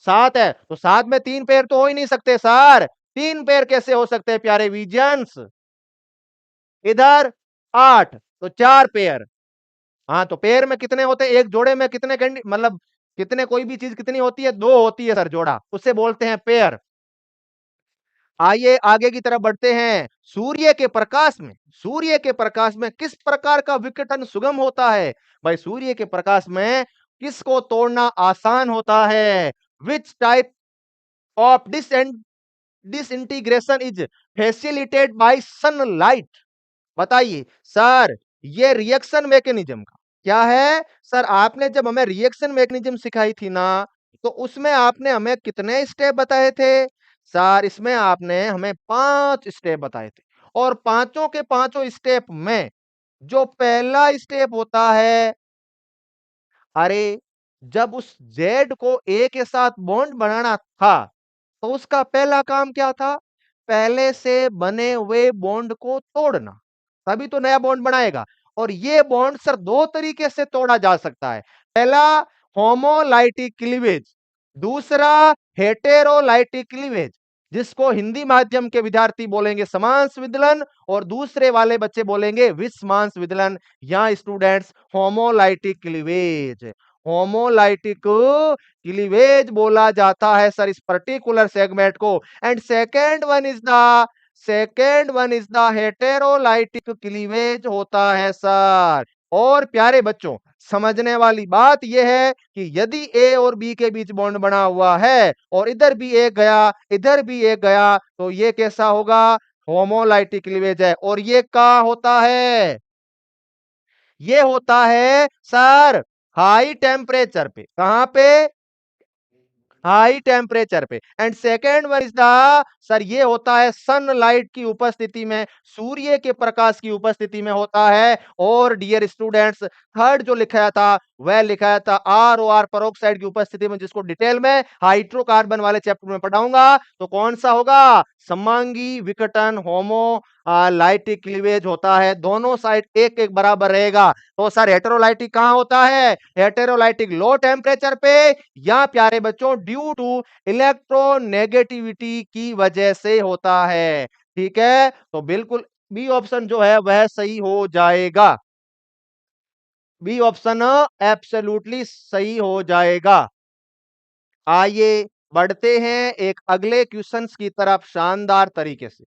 7 है तो 7 में 3 पेयर तो हो ही नहीं सकते सर। 3 पेयर कैसे हो सकते हैं प्यारे विजियंस? इधर 8 तो 4 पेयर। हाँ, तो पेयर में कितने होते हैं? एक जोड़े में कितने मतलब कितने, कोई भी चीज कितनी होती है? 2 होती है सर जोड़ा, उसे बोलते हैं पेयर। आइए आगे की तरफ बढ़ते हैं। सूर्य के प्रकाश में किस प्रकार का विघटन सुगम होता है? भाई सूर्य के प्रकाश में किसको तोड़ना आसान होता है? Which type of disintegration is facilitated bye sunlight? बताइए सर, ये रिएक्शन मैकेनिज्म का क्या है? सर आपने जब हमें रिएक्शन मैकेनिज्म सिखाई थी ना, तो उसमें आपने हमें कितने स्टेप बताए थे? सर इसमें आपने हमें 5 स्टेप बताए थे और पांचों के पांचों स्टेप में जो पहला स्टेप होता है, अरे जब उस जेड को ए के साथ बॉन्ड बनाना था तो उसका पहला काम क्या था? पहले से बने हुए बॉन्ड को तोड़ना, तभी तो नया बॉन्ड बनाएगा। और ये बॉन्ड सर 2 तरीके से तोड़ा जा सकता है। पहला होमोलाइटिक क्लीवेज, दूसरा हेटेरोलाइटिक क्लीवेज, जिसको हिंदी माध्यम के विद्यार्थी बोलेंगे समांश विदलन और दूसरे वाले बच्चे बोलेंगे विषमांश विदलन। या students homolytic cleavage, homolytic cleavage बोला जाता है सर इस पर्टिकुलर सेगमेंट को। And second one is the heterolytic cleavage होता है सर। और प्यारे बच्चों, समझने वाली बात यह है कि यदि ए और बी के बीच बॉन्ड बना हुआ है और इधर भी एक गया, इधर भी एक गया, तो ये कैसा होगा? होमोलाइटिक क्लीवेज है। और ये कहां होता है? ये होता है सर हाई टेम्परेचर पे। कहां पे? हाई टेम्परेचर पे। And second one is the sir ये होता है सनलाइट की उपस्थिति में, सूर्य के प्रकाश की उपस्थिति में होता है। और डियर स्टूडेंट्स, थर्ड जो लिखाया था वह लिखाया था आर ओ आर परोक्साइड की उपस्थिति में, जिसको डिटेल में हाइड्रोकार्बन वाले चैप्टर में पढ़ाऊंगा। तो कौन सा होगा? समांगी विघटन होमो लाइटिक क्लीवेज होता है, दोनों साइड एक एक बराबर रहेगा। तो सर हेटेरोलाइटिक कहां होता है? हेटेरोलाइटिक लो टेम्परेचर पे, या प्यारे बच्चों ड्यू टू इलेक्ट्रोनेगेटिविटी की वजह से होता है। ठीक है, तो बिल्कुल बी ऑप्शन जो है वह सही हो जाएगा। बी ऑप्शन एब्सोल्युटली सही हो जाएगा। आइए बढ़ते हैं एक अगले क्वेश्चंस की तरफ शानदार तरीके से।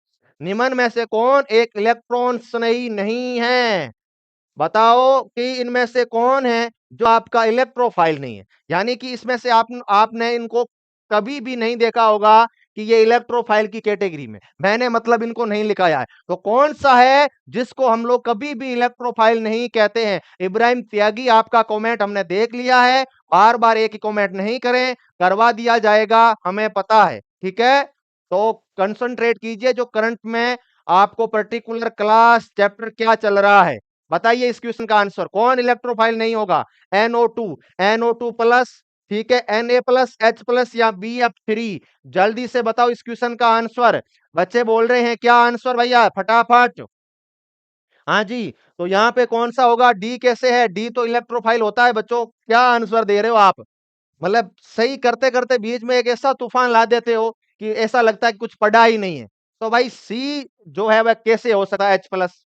निम्न में से कौन एक इलेक्ट्रॉन स्नेही नहीं है? बताओ कि इनमें से कौन है जो आपका इलेक्ट्रोफाइल नहीं है, यानी कि इसमें से आपने इनको कभी भी नहीं देखा होगा कि ये इलेक्ट्रोफाइल की कैटेगरी में, मैंने मतलब इनको नहीं लिखाया है। तो कौन सा है जिसको हम लोग कभी भी इलेक्ट्रोफाइल नहीं कहते हैं? इब्राहिम त्यागी, आपका कमेंट हमने देख लिया है, बार बार एक ही कमेंट नहीं करें, करवा दिया जाएगा, हमें पता है। ठीक है, तो कंसंट्रेट कीजिए, जो करंट में आपको पर्टिकुलर क्लास चैप्टर क्या चल रहा है। बताइए इस क्वेश्चन का आंसर, कौन इलेक्ट्रोफाइल नहीं होगा? NO2, NO2 प्लस, ठीक है, Na प्लस, H प्लस या BF3? जल्दी से बताओ इस क्वेश्चन का आंसर। बच्चे बोल रहे हैं क्या आंसर भैया, फटाफट। हाँ जी, तो यहाँ पे कौन सा होगा? डी कैसे है? डी तो इलेक्ट्रोफाइल होता है बच्चों। क्या आंसर दे रहे हो आप? मतलब सही करते करते बीच में एक ऐसा तूफान ला देते हो कि ऐसा लगता है कि कुछ पढ़ा ही नहीं है। तो भाई सी जो है वह कैसे हो सकता है H प्लस?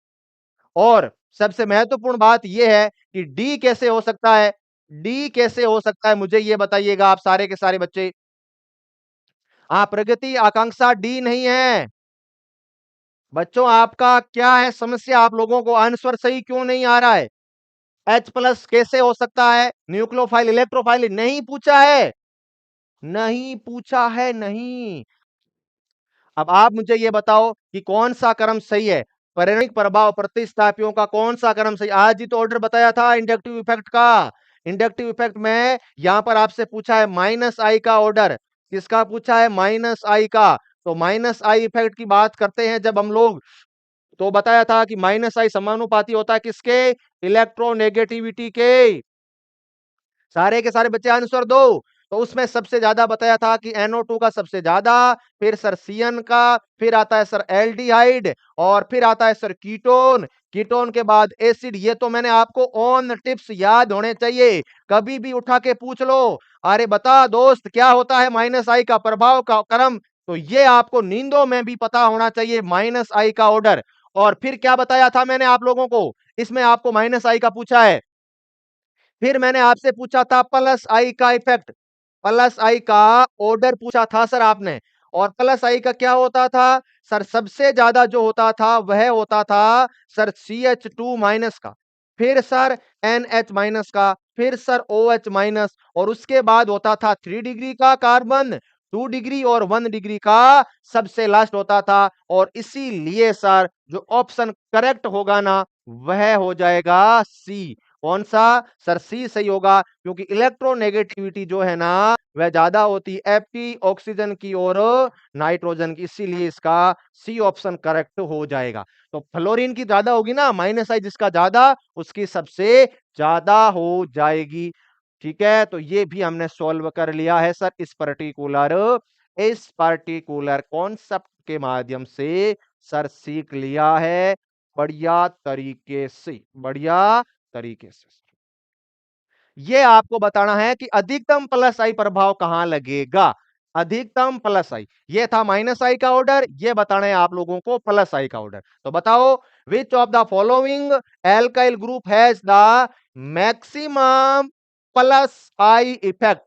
और सबसे महत्वपूर्ण बात यह है कि डी कैसे हो सकता है? डी कैसे हो सकता है मुझे ये बताइएगा आप सारे के सारे बच्चे। प्रगति आकांक्षा डी नहीं है बच्चों। आपका क्या है समस्या? आप लोगों को आंसर सही क्यों नहीं आ रहा है? H प्लस कैसे हो सकता है? न्यूक्लियोफाइल इलेक्ट्रोफाइल नहीं पूछा है, नहीं पूछा है, नहीं। अब आप मुझे ये बताओ कि कौन सा क्रम सही है? परिणिक प्रभाव प्रतिस्थापियों का कौन सा क्रम सही? आज ही तो ऑर्डर बताया था इंडक्टिव इफेक्ट का। इंडक्टिव इफेक्ट में यहां पर आपसे पूछा है माइनस आई का ऑर्डर। किसका पूछा है? माइनस आई का। तो माइनस आई इफेक्ट की बात करते हैं जब हम लोग, तो बताया था कि माइनस आई समानुपाती होता है किसके? इलेक्ट्रोनेगेटिविटी के। सारे के सारे बच्चे आंसर दो। तो उसमें सबसे ज्यादा बताया था कि NO2 का सबसे ज्यादा, फिर सर CN का, फिर आता है सर एल्डिहाइड, और फिर आता है सर कीटोन। कीटोन के बाद एसिड। ये तो मैंने आपको ऑन टिप्स याद होने चाहिए, कभी भी उठा के पूछ लो। अरे बता दोस्त क्या होता है माइनस आई का प्रभाव का क्रम? तो ये आपको नींदों में भी पता होना चाहिए, माइनस आई का ऑर्डर। और फिर क्या बताया था मैंने आप लोगों को? इसमें आपको माइनस आई का पूछा है, फिर मैंने आपसे पूछा था प्लस आई का इफेक्ट, प्लस आई का ऑर्डर पूछा था सर आपने। और प्लस आई का क्या होता था सर? सबसे ज्यादा जो होता था वह होता था सर CH2 माइनस का, फिर सर NH माइनस का, फिर सर OH माइनस, और उसके बाद होता था 3 डिग्री का कार्बन, 2 डिग्री और 1 डिग्री का सबसे लास्ट होता था। और इसीलिए सर जो ऑप्शन करेक्ट होगा ना वह हो जाएगा सी। कौन सा? सर सी सही होगा, क्योंकि इलेक्ट्रोनेगेटिविटी जो है ना वह ज्यादा होती है एफटी ऑक्सीजन की और नाइट्रोजन की, इसीलिए इसका सी ऑप्शन करेक्ट हो जाएगा। तो फ्लोरीन की ज्यादा होगी ना, माइनस आई जिसका ज्यादा उसकी सबसे ज्यादा हो जाएगी। ठीक है, तो ये भी हमने सॉल्व कर लिया है सर इस पार्टिकुलर कॉन्सेप्ट के माध्यम से सर सीख लिया है बढ़िया तरीके से, बढ़िया तरीके से। ये आपको बताना है कि अधिकतम प्लस आई प्रभाव कहां लगेगा। अधिकतम प्लस आई, ये था माइनस आई का ऑर्डर, ये बताना है आप लोगों को प्लस आई का ऑर्डर। तो बताओ विच of the following alkyl group has the maximum plus I effect?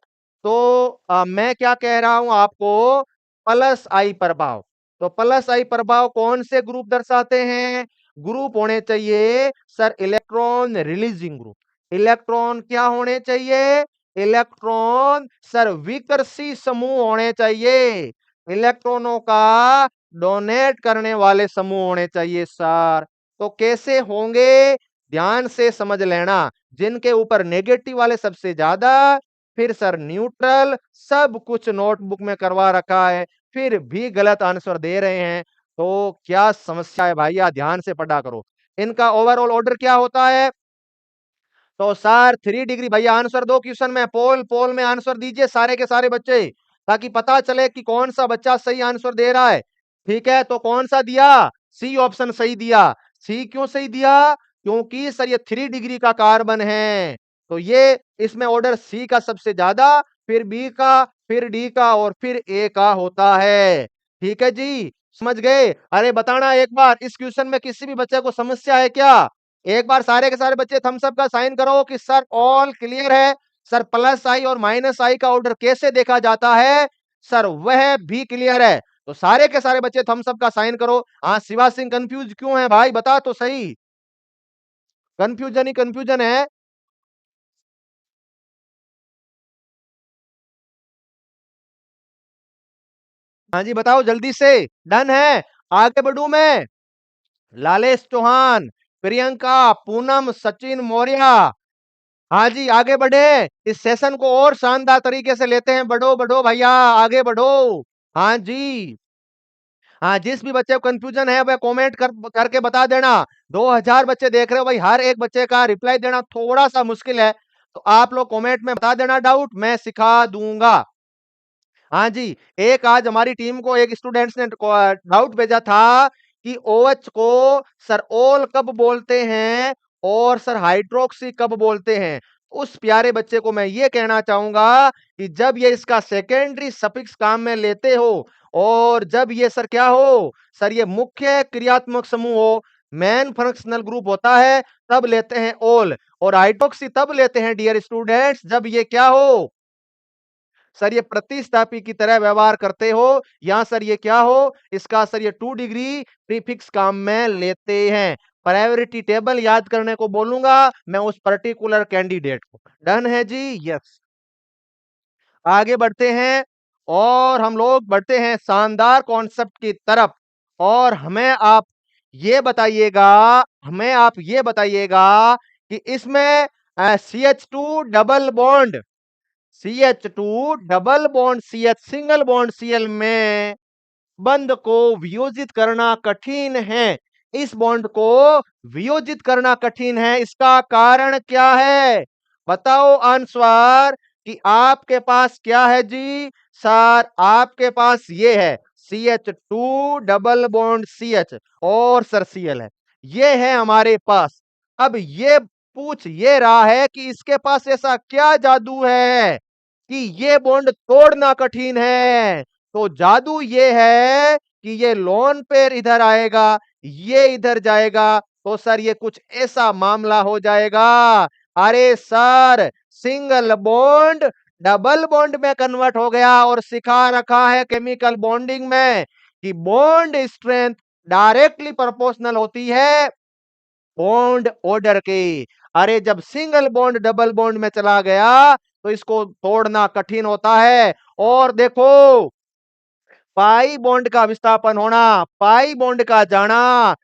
तो मैं क्या कह रहा हूं आपको, प्लस आई प्रभाव। तो प्लस आई प्रभाव कौन से ग्रुप दर्शाते हैं? ग्रुप होने चाहिए sir electron releasing group. Electron क्या होने चाहिए? इलेक्ट्रॉन सर विकर्षी समूह होने चाहिए, इलेक्ट्रॉनों का डोनेट करने वाले समूह होने चाहिए सर। तो कैसे होंगे? ध्यान से समझ लेना, जिनके ऊपर नेगेटिव वाले सबसे ज्यादा, फिर सर न्यूट्रल, सब कुछ नोटबुक में करवा रखा है, फिर भी गलत आंसर दे रहे हैं। तो क्या समस्या है भैया, ध्यान से पढ़ा करो। इनका ओवरऑल ऑर्डर क्या होता है? तो सर 3 डिग्री भैया आंसर दो क्वेश्चन में, पोल पोल में आंसर दीजिए सारे के सारे बच्चे, ताकि पता चले कि कौन सा बच्चा सही आंसर दे रहा है। ठीक है, तो कौन सा दिया? सी ऑप्शन सही दिया। सी क्यों सही दिया? क्योंकि सर ये 3 डिग्री का कार्बन है, तो ये इसमें ऑर्डर सी का सबसे ज्यादा, फिर बी का, फिर डी का और फिर ए का होता है। ठीक है जी, समझ गए? अरे बताना एक बार, इस क्वेश्चन में किसी भी बच्चे को समस्या है क्या? एक बार सारे के सारे बच्चे थम्स अप का साइन करो कि सर ऑल क्लियर है। सर प्लस आई और माइनस आई का ऑर्डर कैसे देखा जाता है, सर वह भी क्लियर है। तो सारे के सारे बच्चे थम्स अप का साइन करो। हाँ शिवा सिंह कंफ्यूज क्यों है भाई, बता तो सही। कंफ्यूजन ही कंफ्यूजन है। हाँ जी बताओ जल्दी से। डन है, आगे बढ़ू मैं। लालेश चौहान, प्रियंका, पूनम, सचिन मौर्य। हाँ जी आगे बढ़े, इस सेशन को और शानदार तरीके से लेते हैं। बढ़ो बढ़ो भैया, आगे बढ़ो। हाँ जी, हाँ जिस भी बच्चे को कंफ्यूजन है वह कमेंट करके बता देना। 2000 बच्चे देख रहे हो भाई, हर एक बच्चे का रिप्लाई देना थोड़ा सा मुश्किल है, तो आप लोग कमेंट में बता देना डाउट, मैं सिखा दूंगा। हाँ जी, एक आज हमारी टीम को एक स्टूडेंट्स ने डाउट भेजा था कि ओएच को सर ओल कब बोलते हैं और सर हाइड्रोक्सी कब बोलते हैं। उस प्यारे बच्चे को मैं ये कहना चाहूंगा कि जब ये इसका सेकेंडरी सफिक्स काम में लेते हो, और जब ये सर क्या हो, सर ये मुख्य क्रियात्मक समूह हो, मेन फंक्शनल ग्रुप होता है, तब लेते हैं ओल। और हाइड्रोक्सी तब लेते हैं डियर स्टूडेंट्स जब ये क्या हो, सर ये प्रतिस्थापी की तरह व्यवहार करते हो, या सर ये क्या हो, इसका सर ये 2 डिग्री प्रीफिक्स काम में लेते हैं। प्रायोरिटी टेबल याद करने को बोलूंगा मैं उस पर्टिकुलर कैंडिडेट को। डन है जी, यस। आगे बढ़ते हैं, और हम लोग बढ़ते हैं शानदार कॉन्सेप्ट की तरफ। और हमें आप ये बताइएगा कि इसमें CH2 double bond, CH2 double bond CH single bond Cl में बंध को वियोजित करना कठिन है। इस बॉन्ड को वियोजित करना कठिन है, इसका कारण क्या है? बताओ आंसर कि आपके पास क्या है जी। सर आपके पास ये है CH2 डबल बॉन्ड CH और सर Cl है, ये है हमारे पास। अब ये पूछ ये रहा है कि इसके पास ऐसा क्या जादू है कि ये बॉन्ड तोड़ना कठिन है। तो जादू ये है कि ये लोन पेयर इधर आएगा, ये इधर जाएगा, तो सर ये कुछ ऐसा मामला हो जाएगा। अरे sir single bond double bond में कन्वर्ट हो गया, और सिखा रखा है केमिकल बॉन्डिंग में कि बॉन्ड स्ट्रेंथ डायरेक्टली प्रोपोर्शनल होती है बॉन्ड ऑर्डर के। अरे जब सिंगल बॉन्ड डबल बॉन्ड में चला गया तो इसको तोड़ना कठिन होता है। और देखो पाई बॉन्ड का विस्थापन होना, पाई बॉन्ड का जाना,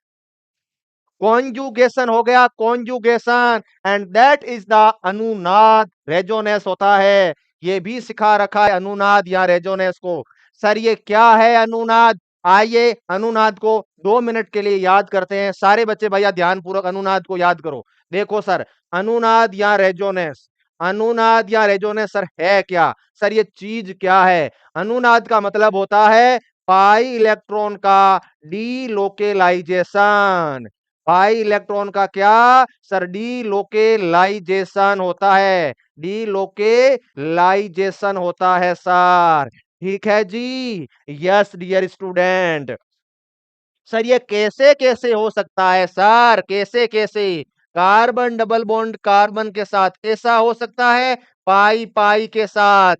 कॉन्जुगेशन हो गया, conjugation, and that is the अनुनाद रेजोनेंस होता है। ये भी सिखा रखा है अनुनाद या रेजोनेंस को। सर ये क्या है अनुनाद? आइए अनुनाद को 2 मिनट के लिए याद करते हैं। सारे बच्चे भैया ध्यान पूर्वक अनुनाद को याद करो। देखो सर, अनुनाद या रेजोनेंस, अनुनाद या रेजोनेंस सर है क्या? सर ये चीज क्या है? अनुनाद का मतलब होता है पाई इलेक्ट्रॉन का डीलोकेलाइजेशन। पाई इलेक्ट्रॉन का क्या? सर डीलोकेलाइजेशन होता है, डीलोकेलाइजेशन होता है सर। ठीक है जी, यस डियर स्टूडेंट। सर ये कैसे कैसे हो सकता है सर, कैसे कैसे? कार्बन डबल बॉन्ड कार्बन के साथ ऐसा हो सकता है, पाई पाई के साथ,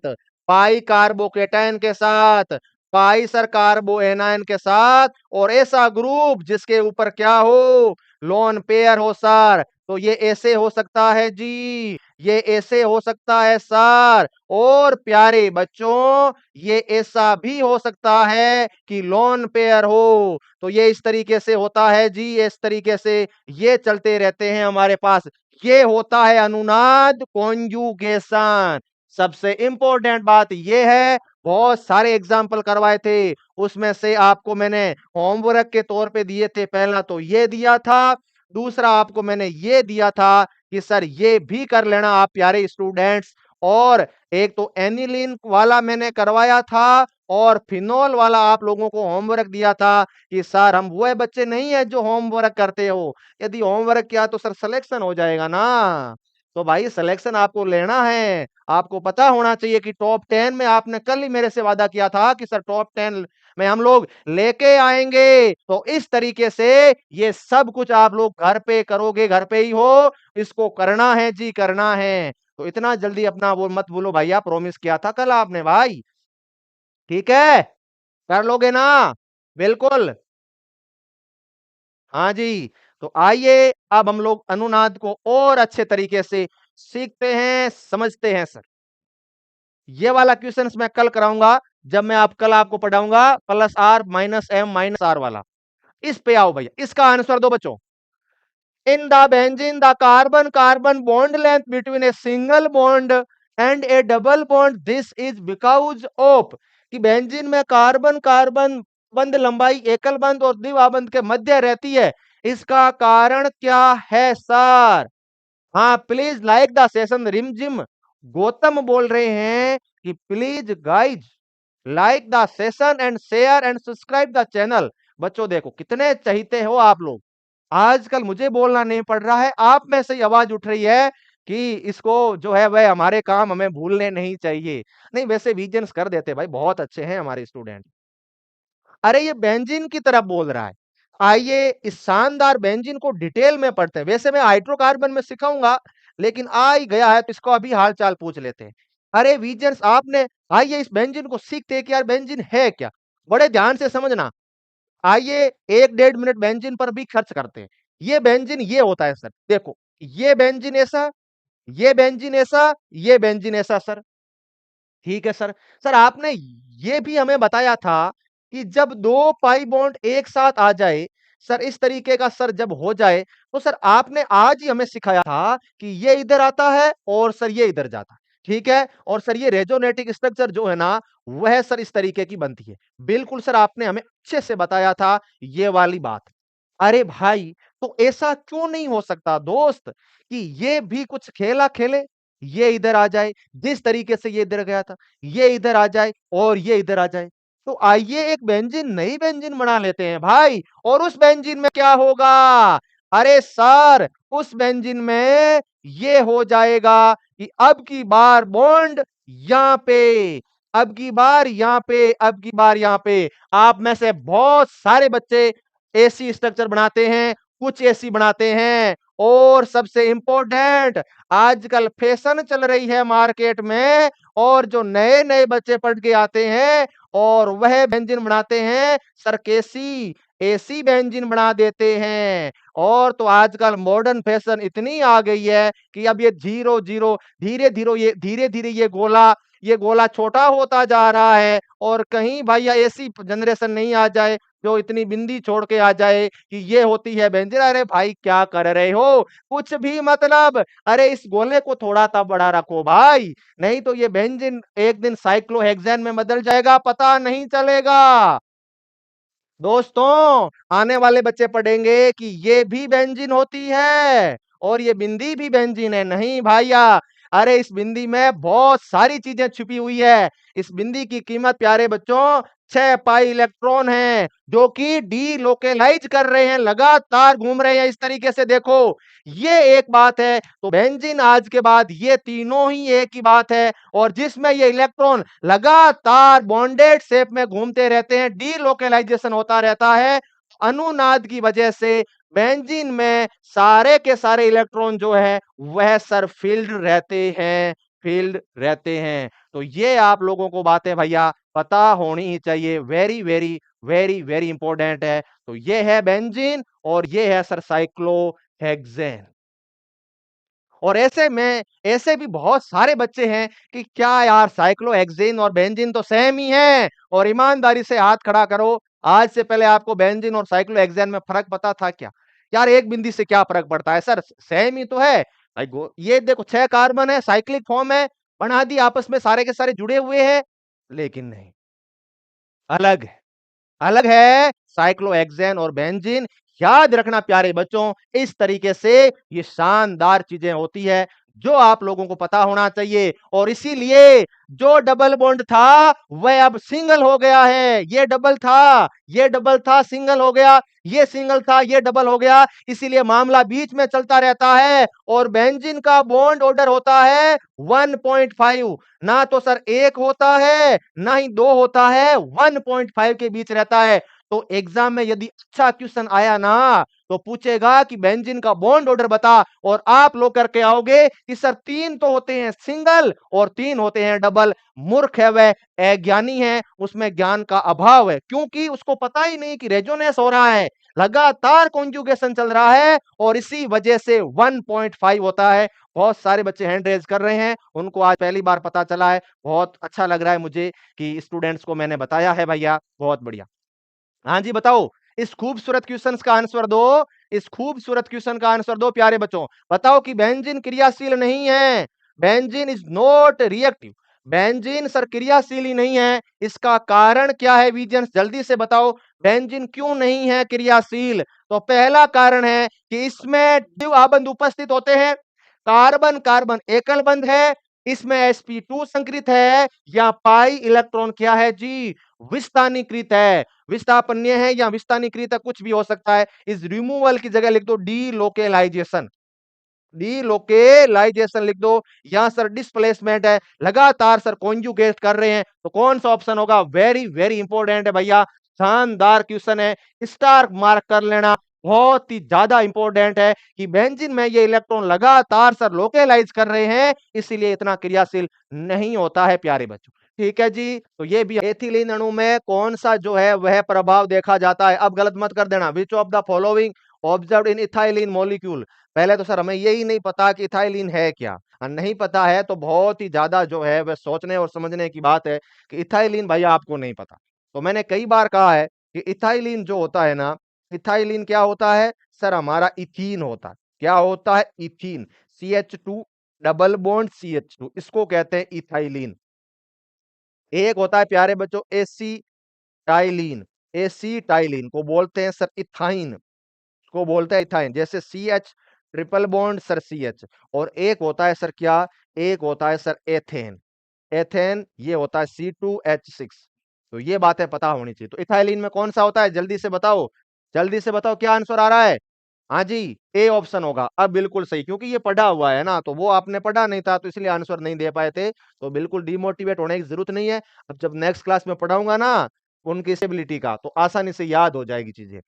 पाई कार्बोकेटायन के साथ, पाई सर कार्बो एनायन के साथ, और ऐसा ग्रुप जिसके ऊपर क्या हो, लोन पेयर हो सर, तो ये ऐसे हो सकता है जी। ये ऐसे हो सकता है सर। और प्यारे बच्चों, ये ऐसा भी हो सकता है कि लोन पेयर हो। तो ये इस तरीके से होता है जी, इस तरीके से ये चलते रहते हैं हमारे पास। ये होता है अनुनाद कॉन्जुगेशन। सबसे इंपॉर्टेंट बात ये है, बहुत सारे एग्जाम्पल करवाए थे, उसमें से आपको मैंने होमवर्क के तौर पे दिए थे। पहला तो ये दिया था, दूसरा आपको मैंने ये दिया था कि सर ये भी कर लेना आप प्यारे स्टूडेंट्स। और एक तो एनिलीन वाला मैंने करवाया था, और फिनोल वाला आप लोगों को होमवर्क दिया था कि सर हम वो बच्चे नहीं है जो होमवर्क करते हो। यदि होमवर्क किया तो सर सिलेक्शन हो जाएगा ना। तो भाई सिलेक्शन आपको लेना है, आपको पता होना चाहिए कि टॉप 10 में आपने कल ही मेरे से वादा किया था कि सर टॉप 10 में हम लोग लेके आएंगे। तो इस तरीके से ये सब कुछ आप लोग घर पे करोगे, घर पे ही हो, इसको करना है जी, करना है। तो इतना जल्दी अपना वो मत बोलो भैया, प्रॉमिस किया था कल आपने भाई। ठीक है, कर लोगे ना? बिल्कुल। हाँ जी। तो आइए अब हम लोग अनुनाद को और अच्छे तरीके से सीखते हैं, समझते हैं सर। ये वाला क्वेश्चन मैं कल कराऊंगा, जब मैं कल आपको पढ़ाऊंगा plus R minus M minus R वाला। इस पे आओ भैया, इसका आंसर दो बच्चों। In the benzene the carbon carbon bond length between a single bond and a double bond this is because of, कि बेंजीन में कार्बन कार्बन बंद लंबाई एकल बंद और द्विबंध के मध्य रहती है, इसका कारण क्या है सर? हाँ प्लीज लाइक द सेशन रिमझिम गौतम बोल रहे हैं कि please guys like the session and share and subscribe the channel. बच्चों देखो कितने चाहते हो आप लोग, आजकल मुझे बोलना नहीं पड़ रहा है, आप में से ही आवाज उठ रही है कि इसको जो है वह हमारे काम हमें भूलने नहीं चाहिए। नहीं वैसे विजन्स कर देते भाई, बहुत अच्छे हैं हमारे स्टूडेंट। अरे ये बेंजीन की तरफ बोल रहा है। आइए इस शानदार बेंजीन को डिटेल में पढ़ते हैं। वैसे मैं हाइड्रोकार्बन में सिखाऊंगा, लेकिन आ ही गया है तो इसको अभी हालचाल पूछ लेते हैं। अरे विजन्स आपने, आइए इस बेंजीन को सीखते हैं कि यार बेंजीन है क्या। बड़े ध्यान से समझना। आइए 1 डेढ़ मिनट बेंजीन पर भी खर्च करते हैं। ये बेंजीन ये होता है सर, देखो ये बेंजीन ऐसा, ये बेंजीन ऐसा, ये बेंजीन ऐसा सर। ठीक है सर। सर आपने ये भी हमें बताया था कि जब 2 पाई बॉन्ड एक साथ आ जाए, सर इस तरीके का सर जब हो जाए, तो सर आपने आज ही हमें सिखाया था कि ये इधर आता है और सर ये इधर जाता है। ठीक है? और सर ये रेजोनेटिक स्ट्रक्चर जो है ना, वह सर इस तरीके की बनती है। बिल्कुल सर आपने हमें अच्छे से बताया था ये वाली बात। अरे भाई, तो ऐसा क्यों नहीं हो सकता दोस्त कि ये भी कुछ खेला खेले, ये इधर आ जाए, जिस तरीके से ये इधर गया था, ये इधर आ जाए और ये इधर आ जाए। तो आइए एक बेंजीन, नई बेंजीन बना लेते हैं भाई। और उस बेंजीन में क्या होगा? अरे सर, उस बेंजीन में ये हो जाएगा कि अब की बार बॉन्ड यहां पे, अब की बार यहां पे, अब की बार यहां पे। आप में से बहुत सारे बच्चे एसी स्ट्रक्चर बनाते हैं, कुछ एसी बनाते हैं। और सबसे इंपॉर्टेंट, आजकल फैशन चल रही है मार्केट में, और जो नए नए बच्चे पढ़ के आते हैं और वह व्यंजन बनाते हैं सर केसी, एसी व्यंजन बना देते हैं। और तो आजकल मॉडर्न फैशन इतनी आ गई है कि अब ये जीरो जीरो धीरे धीरे ये गोला छोटा होता जा रहा है। और कहीं भैया ऐसी जनरेशन नहीं आ जाए जो इतनी बिंदी छोड़ के आ जाए कि ये होती है व्यंजन। अरे भाई क्या कर रहे हो, कुछ भी मतलब। अरे इस गोले को थोड़ा सा बड़ा रखो भाई, नहीं तो ये व्यंजन एक दिन साइक्लोहेक्सेन में बदल जाएगा, पता नहीं चलेगा। दोस्तों आने वाले बच्चे पढ़ेंगे कि ये भी बेंजीन होती है और ये बिंदी भी बेंजीन है। नहीं भैया, अरे इस बिंदी में बहुत सारी चीजें छुपी हुई है। इस बिंदी की कीमत प्यारे बच्चों 6 पाई इलेक्ट्रॉन है, जो कि डी लोकेलाइज कर रहे हैं, लगातार घूम रहे हैं इस तरीके से। देखो ये एक बात है। तो बेंजीन आज के बाद ये तीनों ही एक ही बात है, और जिसमें ये इलेक्ट्रॉन लगातार बॉन्डेड शेप में घूमते रहते हैं, डीलोकेलाइजेशन होता रहता है। अनुनाद की वजह से बेंजीन में सारे के सारे इलेक्ट्रॉन जो है वह सर फील्ड रहते हैं, फील्ड रहते हैं। तो ये आप लोगों को बातें भैया पता होनी ही चाहिए, very very very very important है। तो ये है बेंजीन और ये है सर साइक्लोहेक्सेन। और ऐसे भी बहुत सारे बच्चे हैं कि क्या यार साइक्लोहेक्सेन और बेंजीन तो सेम ही है, और ईमानदारी से हाथ खड़ा करो, आज से पहले आपको बेंजीन और साइक्लोहेक्सेन में फर्क पता था क्या? यार एक बिंदी से क्या फर्क पड़ता है सर, सेम ही तो है। भाई ये देखो 6 कार्बन है, साइक्लिक फॉर्म है, बना दी आपस में सारे के सारे जुड़े हुए हैं, लेकिन नहीं, अलग है। अलग है साइक्लोहेक्सेन और बेंजीन। याद रखना प्यारे बच्चों, इस तरीके से ये शानदार चीजें होती है जो आप लोगों को पता होना चाहिए। और इसीलिए जो डबल बॉन्ड था वह अब सिंगल हो गया है। ये डबल था सिंगल हो गया, ये सिंगल था ये डबल हो गया, इसीलिए मामला बीच में चलता रहता है। और बेंजीन का बॉन्ड ऑर्डर होता है 1.5, ना तो सर एक होता है ना ही दो होता है, 1.5 के बीच रहता है। तो एग्जाम में यदि अच्छा क्वेश्चन आया ना तो पूछेगा कि बेंजीन का बॉन्ड ऑर्डर बता, और आप लोग करके आओगे कि सर 3 तो होते हैं सिंगल और 3 होते हैं डबल। मूर्ख है वह, अज्ञानी है, उसमें ज्ञान का अभाव है, क्योंकि उसको पता ही नहीं कि रेजोनेंस हो रहा है, लगातार कॉन्जुगेशन चल रहा है, और इसी वजह से 1.5 होता है। बहुत सारे बच्चे हैंड रेज कर रहे हैं, उनको आज पहली बार पता चला है। बहुत अच्छा लग रहा है मुझे कि स्टूडेंट्स को मैंने बताया है भैया, बहुत बढ़िया। हाँ जी बताओ, इस खूबसूरत क्वेश्चन का आंसर दो, इस खूबसूरत क्वेश्चन का आंसर दो प्यारे बच्चों। बताओ कि बेंजीन क्रियाशील नहीं है, benzene is not reactive, benzene sir क्रियाशील ही नहीं है। इसका कारण क्या है विजन, जल्दी से बताओ, बेंजीन क्यों नहीं है क्रियाशील? तो पहला कारण है कि इसमें द्विआबंध उपस्थित होते हैं, कार्बन कार्बन एकल बंध है, इसमें sp2 संकृत है, या पाई इलेक्ट्रॉन क्या है जी, विस्थानीकृत है। विस्थापनीय है या विस्थानीकृत है, कुछ भी हो सकता है। इस रिमूवल की जगह लिख दो डीलोकेलाइजेशन, डीलोकेलाइजेशन लिख दो। यहां सर डिस्प्लेसमेंट है, लगातार सर कॉन्जुगेट कर रहे हैं, तो कौन सा ऑप्शन होगा? वेरी वेरी इंपॉर्टेंट है भैया, शानदार क्वेश्चन है, स्टार मार्क कर लेना। बहुत ही ज्यादा इंपॉर्टेंट है कि बेंजीन में ये इलेक्ट्रॉन लगातार सर लोकेलाइज कर रहे हैं, इसीलिए इतना क्रियाशील नहीं होता है प्यारे बच्चों। ठीक है जी, तो ये भी एथिलीन अणु में कौन सा जो है वह प्रभाव देखा जाता है। अब गलत मत कर देना, विच of the following observed in ethylene molecule. पहले तो सर हमें यही नहीं पता कि इथाइलिन है क्या, और नहीं पता है तो बहुत ही ज्यादा जो है वह सोचने और समझने की बात है कि इथाइलिन भैया आपको नहीं पता। तो मैंने कई बार कहा है कि इथाइलिन जो होता है ना, इथाइलिन क्या होता है सर, हमारा इथीन होता है। क्या होता है? Ethene, CH2 double bond CH2, इसको कहते हैं इथाइलिन। एक होता है प्यारे बच्चों एसिटाइलिन, एसिटाइलिन को बोलते हैं सर इथाइन, को बोलते हैं इथाइन, जैसे CH triple bond sir CH। और एक होता है सर क्या, एक होता है सर एथेन, एथेन ये होता है C2H6। तो ये बातें पता होनी चाहिए। तो इथाइलिन में कौन सा होता है, जल्दी से बताओ, जल्दी से बताओ क्या आंसर आ रहा है? हाँ जी, ए ऑप्शन होगा। अब बिल्कुल सही, क्योंकि ये पढ़ा हुआ है ना, तो वो आपने पढ़ा नहीं था तो इसलिए आंसर नहीं दे पाए थे। तो बिल्कुल डिमोटिवेट होने की जरूरत नहीं है। अब जब नेक्स्ट क्लास में पढ़ाऊंगा ना उनकी स्टेबिलिटी का, तो आसानी से याद हो जाएगी चीजें।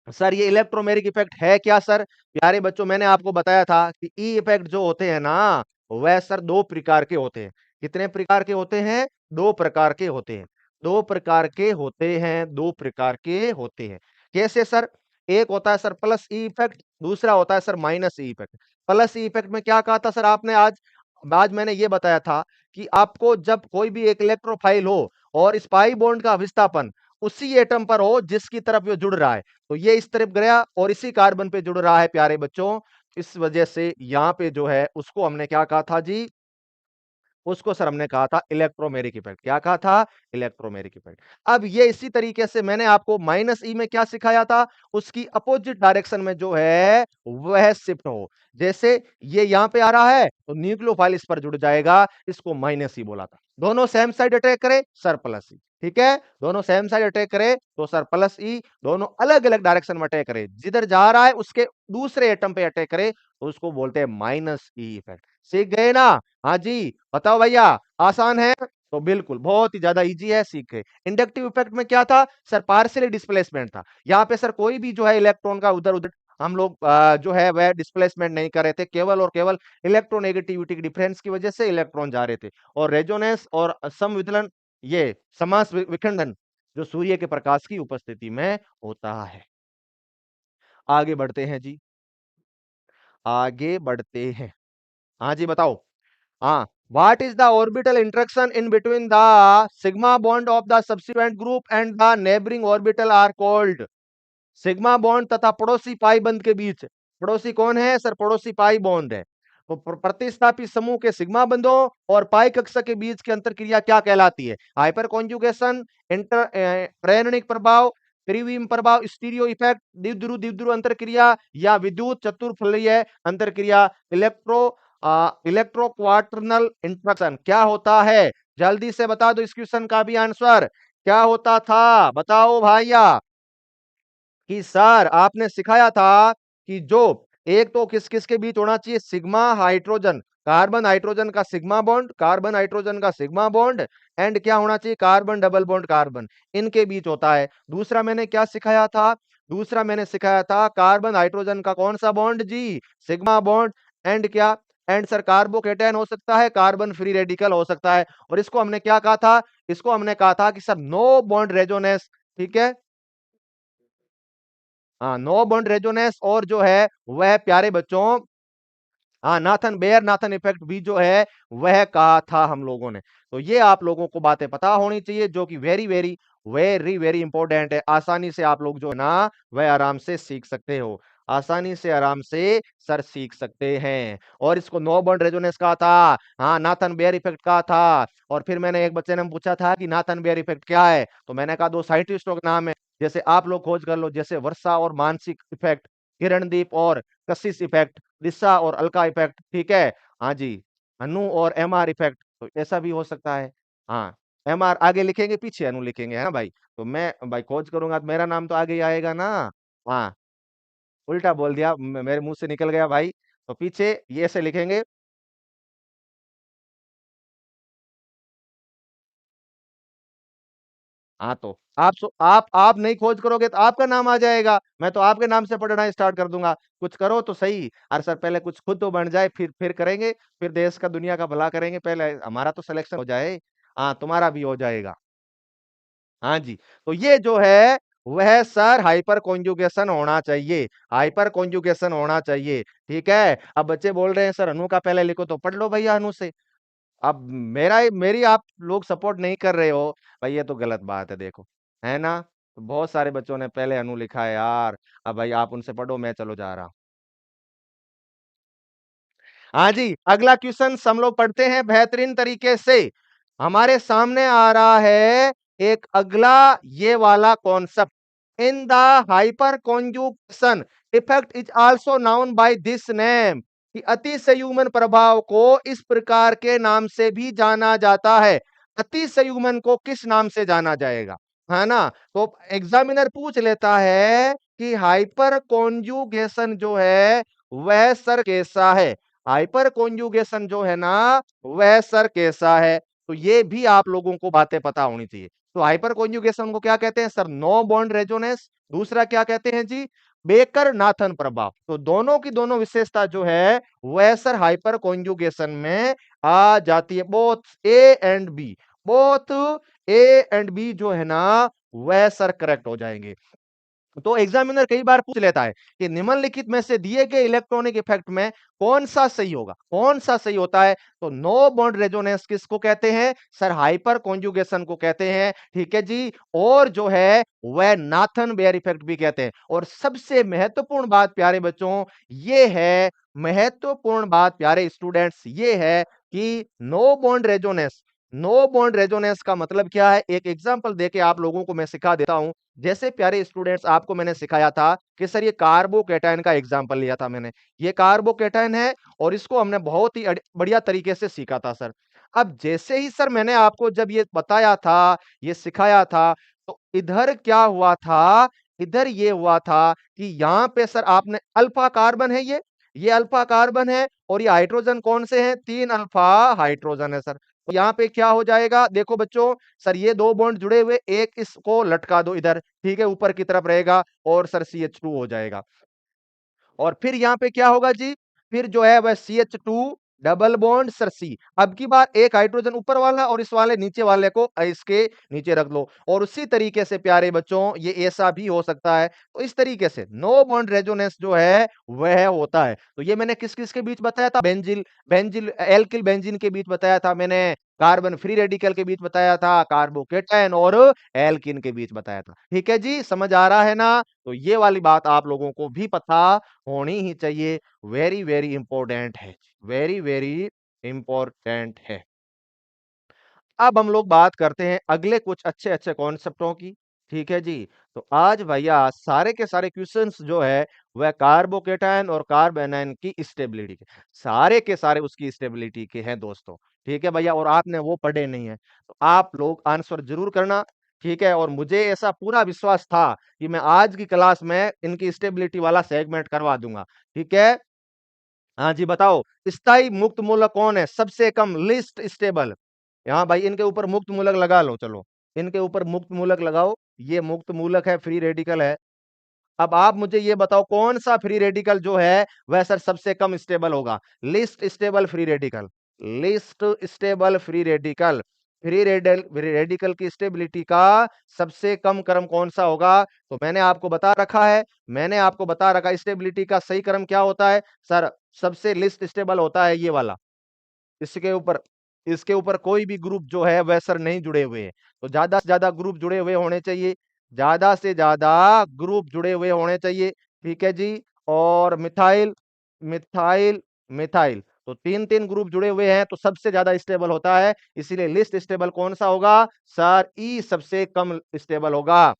सर ये इलेक्ट्रोमेरिक इफेक्ट है क्या सर? प्यारे बच्चों मैंने आपको बताया था कि ई इफेक्ट जो होते हैं ना, वह सर दो प्रकार के होते हैं। कितने प्रकार के होते हैं? दो प्रकार के होते हैं, दो प्रकार के होते हैं, दो प्रकार के होते हैं। कैसे सर? एक होता है सर प्लस ई इफेक्ट, दूसरा होता है sir minus E effect. Plus E effect में क्या कहा था सर आपने आज? आज मैंने ये बताया था कि आपको जब कोई भी एक इलेक्ट्रोफाइल हो और स्पाई बॉन्ड का विस्थापन उसी एटम पर हो जिसकी तरफ ये जुड़ रहा है, तो ये इस तरफ गया और इसी कार्बन पे जुड़ रहा है प्यारे बच्चों, इस वजह से यहां पे जो है उसको हमने क्या कहा था जी, उसको सर हमने कहा था इलेक्ट्रोमेरिक इफेक्ट। क्या कहा था? Electromeric effect. अब ये इसी तरीके से मैंने आपको माइनस ई में क्या सिखाया था, उसकी अपोजिट डायरेक्शन में जो है वह शिफ्ट हो। जैसे ये यहां पे आ रहा है तो न्यूक्लियोफाइल इस पर जुड़ जाएगा, इसको माइनस ई बोला था। दोनों सेम साइड अटैक करे सर प्लस ई, ठीक है, दोनों सेम साइड अटैक करे तो सर प्लस ई, दोनों अलग अलग डायरेक्शन में अटैक करे, जिधर जा रहा है उसके दूसरे एटम पे अटैक करे तो उसको बोलते हैं माइनस ई इफेक्ट। सीख गए ना? हाँ जी, बताओ भैया, आसान है? तो बिल्कुल बहुत ही ज्यादा इजी है, सीख गए। इंडक्टिव इफेक्ट में क्या था सर? पार्शियल डिस्प्लेसमेंट था। यहाँ पे सर कोई भी जो है इलेक्ट्रॉन का उधर उधर हम लोग जो है वह डिस्प्लेसमेंट नहीं कर रहे थे, केवल और केवल इलेक्ट्रोनेगेटिविटी की डिफरेंस की वजह से इलेक्ट्रॉन जा रहे थे। और रेजोनेंस और समविदलन, ये समास विखंडन जो सूर्य के प्रकाश की उपस्थिति में होता है। आगे बढ़ते हैं जी, आगे बढ़ते हैं। हाँ जी बताओ। हाँ, what is the orbital interaction in between the sigma bond of the subsequent group and the neighbouring orbital are called. Sigma bond तथा पड़ोसी पाई बंद के बीच, पड़ोसी कौन है सर? पड़ोसी पाई बॉन्ड है। तो प्रतिस्थापी समूह के सिग्मा बंधों और पाई कक्षा के बीच की अंतर क्रिया क्या कहलाती है? हाइपर कॉन्जुगेशन, इंटर प्रेरणिक प्रभाव, त्रिविम प्रभाव, स्टीरियो इफेक्ट, द्विध्रुव द्विध्रुव अंतर क्रिया या विद्युत चतुर्फलकीय अंतर क्रिया, इलेक्ट्रो क्वार्टरनल इंटरेक्शन क्या होता है? जल्दी से बता दो इस क्वेश्चन का भी आंसर क्या होता था, बताओ भैया। कि सर आपने सिखाया था कि जो एक तो किस किस के बीच होना चाहिए? सिग्मा हाइड्रोजन, कार्बन हाइड्रोजन का सिग्मा बॉन्ड, कार्बन हाइड्रोजन का सिग्मा बॉन्ड, एंड क्या होना चाहिए? कार्बन डबल बॉन्ड कार्बन, इनके बीच होता है। दूसरा मैंने क्या सिखाया था? दूसरा मैंने सिखाया था कार्बन हाइड्रोजन का कौन सा बॉन्ड जी? Sigma bond. एंड क्या? एंड सर कार्बोकेटायन हो सकता है, कार्बन फ्री रेडिकल हो सकता है। और इसको हमने क्या कहा था? इसको हमने कहा था कि सर नो बॉन्ड रेजोनेंस। ठीक है, हाँ, नो बॉन्ड रेजोनेंस। और जो है वह प्यारे बच्चों, हाँ, नाथन बेयर नाथन इफेक्ट भी जो है वह कहा था हम लोगों ने। तो ये आप लोगों को बातें पता होनी चाहिए, जो कि very very very very important है। आसानी से आप लोग जो है ना वह आराम से सीख सकते हो, आसानी से आराम से सर सीख सकते हैं। और इसको नो बॉन्ड रेजोनेंस कहा था, हाँ, नाथन बेयर इफेक्ट कहा था। और फिर मैंने एक बच्चे ने पूछा था कि नाथन बेयर इफेक्ट क्या है, तो मैंने कहा दो साइंटिस्टों के नाम है, जैसे आप लोग खोज कर लो, जैसे वर्षा और मानसिक इफेक्ट, किरणदीप और कशिश इफेक्ट, लिसा और अलका इफेक्ट। ठीक है, हाँ जी, अनु और एमआर इफेक्ट, तो ऐसा भी हो सकता है। हाँ, एमआर आगे लिखेंगे, पीछे अनु लिखेंगे, है ना भाई? तो मैं भाई खोज करूंगा तो मेरा नाम तो आगे ही आएगा ना। हाँ, उल्टा बोल दिया, मेरे मुंह से निकल गया भाई। तो पीछे ये ऐसे लिखेंगे। हाँ, तो आप नहीं खोज करोगे तो आपका नाम आ जाएगा, मैं तो आपके नाम से पढ़ना स्टार्ट कर दूंगा। कुछ करो तो सही। अरे सर पहले कुछ खुद तो बन जाए, फिर करेंगे, फिर देश का दुनिया का भला करेंगे, पहले हमारा तो सिलेक्शन हो जाए। हाँ, तुम्हारा भी हो जाएगा। हाँ जी, तो ये जो है वह सर हाइपर कॉन्जुगेशन होना चाहिए, हाइपर कॉन्जुगेशन होना चाहिए। ठीक है, अब बच्चे बोल रहे हैं सर अनु का पहले लिखो, तो पढ़ लो भैया अनु से। अब मेरी आप लोग सपोर्ट नहीं कर रहे हो भाई, ये तो गलत बात है, देखो, है ना? तो बहुत सारे बच्चों ने पहले अनु लिखा है यार। अब भाई आप उनसे पढ़ो, मैं चलो जा रहा हूं। हाँ जी, अगला क्वेश्चन हम लोग पढ़ते हैं बेहतरीन तरीके से। हमारे सामने आ रहा है एक अगला ये वाला concept. In the hyperconjugation effect is also known by this name, कि अति संयुग्मन प्रभाव को इस प्रकार के नाम से भी जाना जाता है। अति संयुग्मन को किस नाम से जाना जाएगा, है ना? तो एग्जामिनर पूछ लेता है कि हाइपर कॉन्जुगेशन जो है वह सर कैसा है, हाइपर कॉन्जुगेशन जो है ना वह सर कैसा है। तो ये भी आप लोगों को बातें पता होनी चाहिए। तो हाइपर कॉन्जुगेशन को क्या कहते हैं सर? No bond resonance. दूसरा क्या कहते हैं जी? बेकर नाथन प्रभाव। तो दोनों की दोनों विशेषता जो है वह सर हाइपर कॉन्जुगेशन में आ जाती है। Both A and B, both A and B जो है ना वह सर करेक्ट हो जाएंगे। तो एग्जामिनर कई बार पूछ लेता है कि निम्नलिखित में से दिए गए इलेक्ट्रॉनिक इफेक्ट में कौन सा सही होगा, कौन सा सही होता है? तो नो बॉन्ड रेजोनेंस किसको कहते हैं सर? हाइपर कॉन्जुगेशन को कहते हैं। ठीक है जी, और जो है वह नाथन बेयर इफेक्ट भी कहते हैं। और सबसे महत्वपूर्ण बात प्यारे बच्चों ये है, महत्वपूर्ण बात प्यारे स्टूडेंट्स ये है कि no bond resonance, no bond resonance का मतलब क्या है? एक एग्जांपल देके आप लोगों को मैं सिखा देता हूं। जैसे प्यारे स्टूडेंट्स आपको मैंने सिखाया था कि सर ये कार्बोकेटायन का एग्जांपल लिया था मैंने, ये कार्बोकेटायन है और इसको हमने बहुत ही बढ़िया तरीके से सीखा था सर। अब जैसे ही सर मैंने आपको जब ये बताया था, ये सिखाया था, तो इधर क्या हुआ था? इधर ये हुआ था कि यहाँ पे सर आपने अल्फा कार्बन है, ये अल्फा कार्बन है और ये हाइड्रोजन कौन से हैं? 3 अल्फा हाइड्रोजन है सर। तो यहाँ पे क्या हो जाएगा? देखो बच्चों, सर ये 2 बॉन्ड जुड़े हुए, एक इसको लटका दो इधर, ठीक है, ऊपर की तरफ रहेगा और सर CH2 हो जाएगा। और फिर यहाँ पे क्या होगा जी? फिर जो है वह CH2 डबल बॉन्ड सर सी। अब की बार एक हाइड्रोजन ऊपर वाला और इस वाले नीचे वाले को इसके नीचे रख लो। और उसी तरीके से प्यारे बच्चों ये ऐसा भी हो सकता है। तो इस तरीके से नो बॉन्ड रेजोनेंस जो है वह होता है। तो ये मैंने किस किस के बीच बताया था, बेंजिल बेंजिल एल्किल बेंजीन के बीच बताया था मैंने, कार्बन फ्री रेडिकल के बीच बताया था, कार्बोकेटायन और एल्किन के बीच बताया था। ठीक है जी, समझ आ रहा है ना? तो ये वाली बात आप लोगों को भी पता होनी ही चाहिए। वेरी वेरी इंपॉर्टेंट है, वेरी वेरी इंपॉर्टेंट है। अब हम लोग बात करते हैं अगले कुछ अच्छे अच्छे कॉन्सेप्टों की। ठीक है जी। तो आज भैया सारे के सारे क्वेश्चंस जो है वह कार्बोकेटायन और कार्बोनाइन की स्टेबिलिटी के, सारे के सारे उसकी स्टेबिलिटी के हैं दोस्तों। ठीक है भैया, और आपने वो पढ़े नहीं है तो आप लोग आंसर जरूर करना। ठीक है, और मुझे ऐसा पूरा विश्वास था कि मैं आज की क्लास में इनकी स्टेबिलिटी वाला सेगमेंट करवा दूंगा। ठीक है। हाँ जी, बताओ स्थायी मुक्त मूलक कौन है, सबसे कम लिस्ट स्टेबल। यहाँ भाई इनके ऊपर मुक्त मूलक लगा लो, चलो इनके ऊपर मुक्त मूलक लगाओ। ये मुक्त मूलक है, फ्री रेडिकल है। अब आप मुझे ये बताओ कौन सा फ्री रेडिकल जो है वह सर सबसे कम स्टेबल होगा। List stable free radical, list stable free radical, radical की स्टेबिलिटी का सबसे कम क्रम कौन सा होगा? तो मैंने आपको बता रखा है, मैंने आपको बता रखा स्टेबिलिटी का सही क्रम क्या होता है सर, सबसे लिस्ट स्टेबल होता है ये वाला। इसके ऊपर इसके ऊपर कोई भी ग्रुप जो है वह सर नहीं जुड़े हुए हैं। तो ज्यादा से ज्यादा ग्रुप जुड़े हुए होने चाहिए, ज्यादा से ज्यादा ग्रुप जुड़े हुए होने चाहिए। ठीक है जी। और मिथाइल मिथाइल मिथाइल तो तीन तीन ग्रुप जुड़े हुए हैं तो सबसे ज्यादा स्टेबल होता है। इसीलिए लिस्ट स्टेबल कौन सा होगा सर? ई सबसे कम स्टेबल होगा।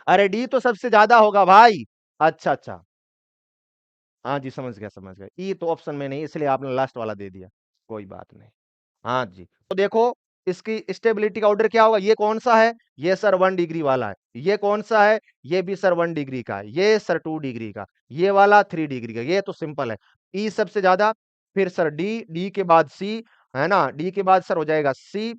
अरे डी तो सबसे ज्यादा होगा भाई। अच्छा अच्छा, हाँ जी समझ गया समझ गया। ई तो ऑप्शन में नहीं इसलिए आपने लास्ट वाला दे दिया, कोई बात नहीं। हाँ जी, तो देखो इसकी स्टेबिलिटी का ऑर्डर क्या होगा, ये कौन सा है? ये सर 1 डिग्री वाला है। ये कौन सा है? ये भी सर 1 डिग्री का है। ये सर 2 डिग्री का, ये वाला 3 डिग्री का। ये तो सिंपल है। ई सबसे ज्यादा, फिर सर डी, डी के बाद सी, है ना, डी के बाद सर हो जाएगा सी,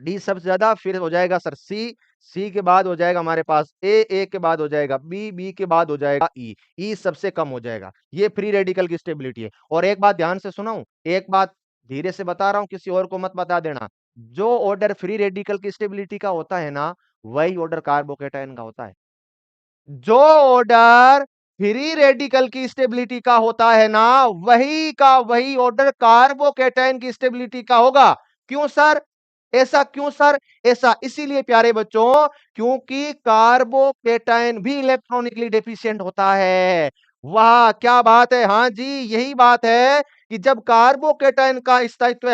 डी सबसे ज्यादा, फिर हो जाएगा सर सी, सी के बाद हो जाएगा हमारे पास ए के बाद हो जाएगा बी, बी के बाद हो जाएगा ई, ई सबसे कम हो जाएगा। ये फ्री रेडिकल की स्टेबिलिटी है। और एक बात ध्यान से सुनाऊं, एक बात धीरे से बता रहा हूं, किसी और को मत बता देना। जो ऑर्डर फ्री रेडिकल की स्टेबिलिटी का होता है ना, वही ऑर्डर कार्बोकेटायन का होता है। जो ऑर्डर फ्री रेडिकल की स्टेबिलिटी का होता है ना, वही का वही ऑर्डर कार्बोकेटायन की स्टेबिलिटी का होगा। क्यों सर? ऐसा क्यों सर? ऐसा इसीलिए प्यारे बच्चों, क्योंकि कार्बोकेटायन भी इलेक्ट्रॉनिकली डेफिशिएंट होता है। वाह क्या बात है, हां जी यही बात है कि जब कार्बोकेटायन के स्थायित्व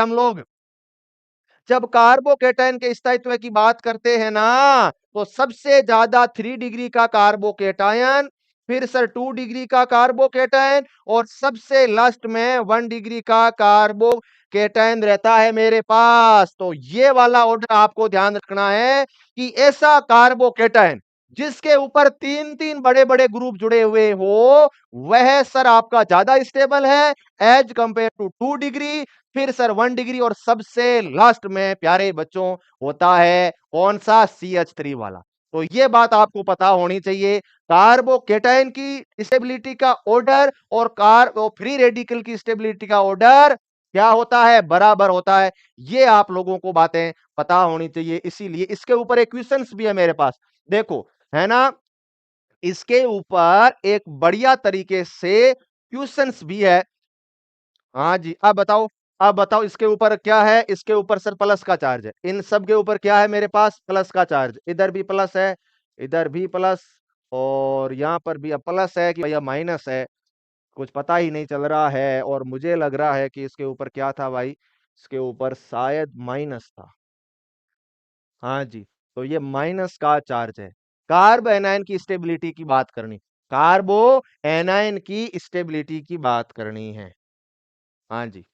की बात करते हैं ना, तो सबसे ज्यादा 3 डिग्री का कार्बोकेटायन, फिर सर 2 डिग्री का कार्बोकेटायन और सबसे लास्ट में 1 डिग्री का कार्बोकेटायन रहता है मेरे पास। तो ये वाला ऑर्डर आपको ध्यान रखना है कि ऐसा कार्बोकेटायन जिसके ऊपर तीन तीन बड़े बड़े ग्रुप जुड़े हुए हो, वह सर आपका ज्यादा स्टेबल है एज कंपेयर टू 2 डिग्री, फिर सर 1 डिग्री, और सबसे लास्ट में प्यारे बच्चों होता है कौन सा? CH3 वाला। तो ये बात आपको पता होनी चाहिए। कार्बोकेटायन की स्टेबिलिटी का ऑर्डर और फ्री रेडिकल की स्टेबिलिटी का ऑर्डर क्या होता है? बराबर होता है। ये आप लोगों को बातें पता होनी चाहिए। इसीलिए इसके ऊपर एक क्वेश्चंस भी है मेरे पास, देखो, है ना, इसके ऊपर एक बढ़िया तरीके से क्वेश्चंस भी है। हाँ जी, अब बताओ इसके ऊपर क्या है? इसके ऊपर सर प्लस का चार्ज है। इन सब के ऊपर क्या है मेरे पास? प्लस का चार्ज। इधर भी प्लस है, इधर भी प्लस, और यहां पर भी अब प्लस है कि भैया माइनस है, कुछ पता ही नहीं चल रहा है। और मुझे लग रहा है कि इसके ऊपर क्या था भाई, इसके ऊपर शायद माइनस था। हाँ जी, तो ये माइनस का चार्ज है। कार्बो एनायन की स्टेबिलिटी की बात करनी, कार्बो एनायन की स्टेबिलिटी की बात करनी है। हाँ जी,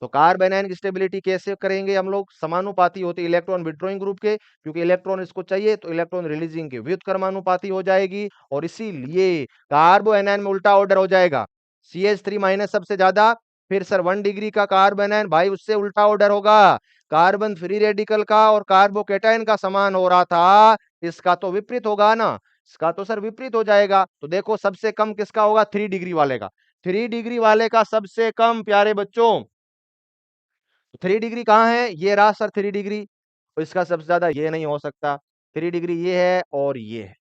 तो कार्बन आयन की स्टेबिलिटी कैसे करेंगे हम लोग? समानुपाती होती है इलेक्ट्रॉन विड्रॉइंग ग्रुप के, क्योंकि इलेक्ट्रॉन इसको चाहिए, तो इलेक्ट्रॉन रिलीजिंग के व्युत्क्रमानुपाती हो जाएगी। और इसीलिए कार्बो एनायन में उल्टा ऑर्डर हो जाएगा, CH3 माइनस सबसे ज्यादा, फिर सर 1 डिग्री का कार्बन आयन भाई उससे उल्टा ऑर्डर होगा। कार्बन फ्री रेडिकल का और कार्बोकेटायन का समान हो रहा था, इसका तो विपरीत होगा ना, इसका तो सर विपरीत हो जाएगा। तो देखो सबसे कम किसका होगा? 3 डिग्री वाले का। 3 डिग्री वाले का सबसे कम प्यारे बच्चों, 3 डिग्री कहाँ है? ये रहा सर 3 डिग्री, तो इसका सबसे ज्यादा ये नहीं हो सकता, 3 डिग्री ये है और ये है,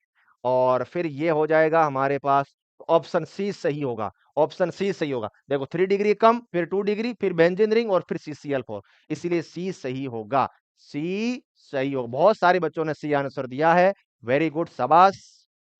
और फिर ये हो जाएगा हमारे पास, ऑप्शन सी सही होगा, ऑप्शन सी सही होगा। देखो 3 डिग्री कम, फिर 2 डिग्री, फिर बेंजीन रिंग और फिर CCl4, इसलिए सी सही होगा, सी सही होगा। बहुत सारे बच्चों ने सी आंसर दिया है, वेरी गुड, शाबाश।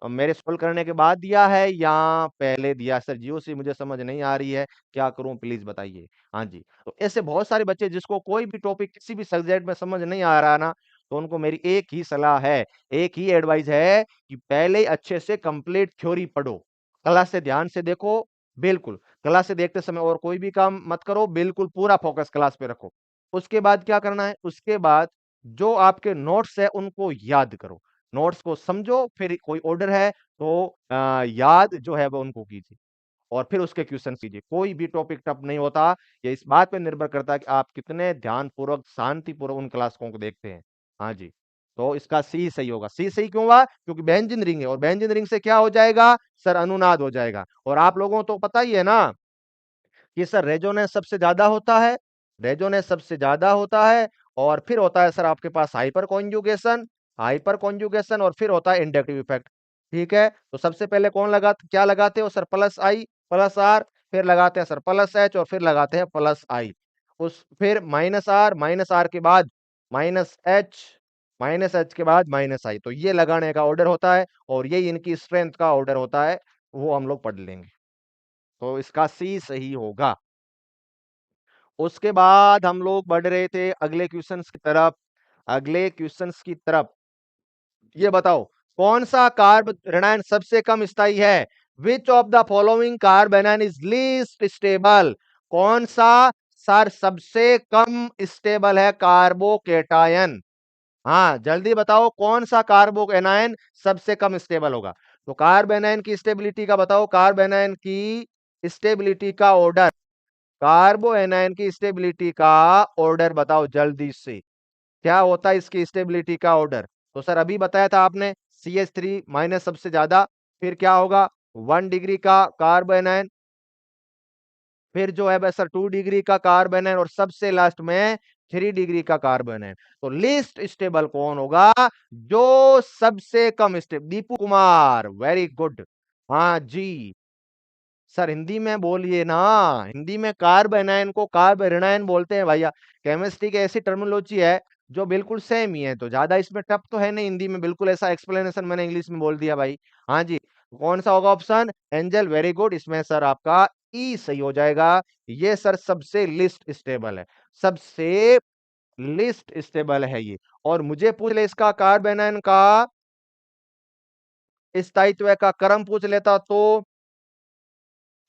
मेरे सोल्व करने के बाद दिया है या पहले दिया? सर जियो सी मुझे समझ नहीं आ रही है, क्या करूं प्लीज बताइए। हाँ जी, तो ऐसे बहुत सारे बच्चे जिसको कोई भी टॉपिक किसी भी सब्जेक्ट में समझ नहीं आ रहा ना, तो उनको मेरी एक ही सलाह है, एक ही एडवाइस है कि पहले अच्छे से कंप्लीट थ्योरी पढ़ो, क्लास से ध्यान से देखो, बिल्कुल क्लास से देखते समय और कोई भी काम मत करो, बिल्कुल पूरा फोकस क्लास पे रखो। उसके बाद क्या करना है? उसके बाद जो आपके नोट्स है उनको याद करो, नोट्स को समझो, फिर कोई ऑर्डर है तो याद जो है वो उनको कीजिए, और फिर उसके क्वेश्चन कीजिए। कोई भी टॉपिक टफ नहीं होता, ये इस बात पे निर्भर करता है कि आप कितने ध्यानपूर्वक, शांतिपूर्वक उन क्लासों को देखते हैं। हाँ जी, तो इसका सी सही होगा। सी सही क्यों हुआ? क्योंकि बेंजीन रिंग है, और बेंजीन रिंग से क्या हो जाएगा सर? अनुनाद हो जाएगा। और आप लोगों को तो पता ही है ना कि सर रेजोनेंस सबसे ज्यादा होता है, रेजोनेंस सबसे ज्यादा होता है, और फिर होता है सर आपके पास हाइपर कॉन्जुगेशन, हाइपर कॉन्जुगेशन, और फिर होता है इंडक्टिव इफेक्ट। ठीक है, तो सबसे पहले कौन लगा, क्या लगाते हो sir? Plus I plus R, फिर लगाते हैं सर प्लस एच, और फिर लगाते हैं प्लस आई, उस फिर माइनस आर के बाद माइनस एच, माइनस एच के बाद माइनस आई, तो ये लगाने का ऑर्डर होता है, और ये इनकी स्ट्रेंथ का ऑर्डर होता है, वो हम लोग पढ़ लेंगे, तो इसका सी सही होगा। उसके बाद हम लोग बढ़ रहे थे अगले क्वेश्चंस की तरफ, अगले क्वेश्चंस की तरफ। ये बताओ कौन सा कार्ब ऋणायन सबसे कम स्थायी है? Which of the following carbanion is least stable? कौन सा सर सबसे कम स्टेबल है कार्बोकेटायन? हाँ जल्दी बताओ कौन सा कार्बोकेनायन सबसे कम स्टेबल होगा? तो कार्बोनाइन की स्टेबिलिटी का बताओ, कार्बोनाइन की स्टेबिलिटी का ऑर्डर, कार्बो एनायन की स्टेबिलिटी का ऑर्डर बताओ जल्दी से, क्या होता है इसकी स्टेबिलिटी का ऑर्डर? तो सर अभी बताया था आपने, CH3 माइनस सबसे ज्यादा, फिर क्या होगा 1 डिग्री का कार्बो एनायन, फिर जो है सर 2 डिग्री का कार्बो एनायन, और सबसे लास्ट में 3 डिग्री का कार्बो एनायन। तो लिस्ट स्टेबल कौन होगा? जो सबसे कम stable, Deepu Kumar, very good. हाँ जी, सर हिंदी में बोलिए ना, हिंदी में कार्ब एनायन को कार्ब ऋणायन बोलते हैं भैया। केमिस्ट्री की ऐसी टर्मिनोलॉजी है जो बिल्कुल सेम ही है, तो ज्यादा इसमें टफ तो है नहीं, हिंदी में बिल्कुल ऐसा एक्सप्लेनेशन मैंने इंग्लिश में बोल दिया भाई। हाँ जी, कौन सा होगा ऑप्शन? एंजल, वेरी गुड, इसमें सर आपका ई सही हो जाएगा। ये सर सबसे लिस्ट स्टेबल है, सबसे लिस्ट स्टेबल है ये। और मुझे पूछ ले इसका कार्ब एनायन का स्थायित्व का क्रम पूछ लेता तो,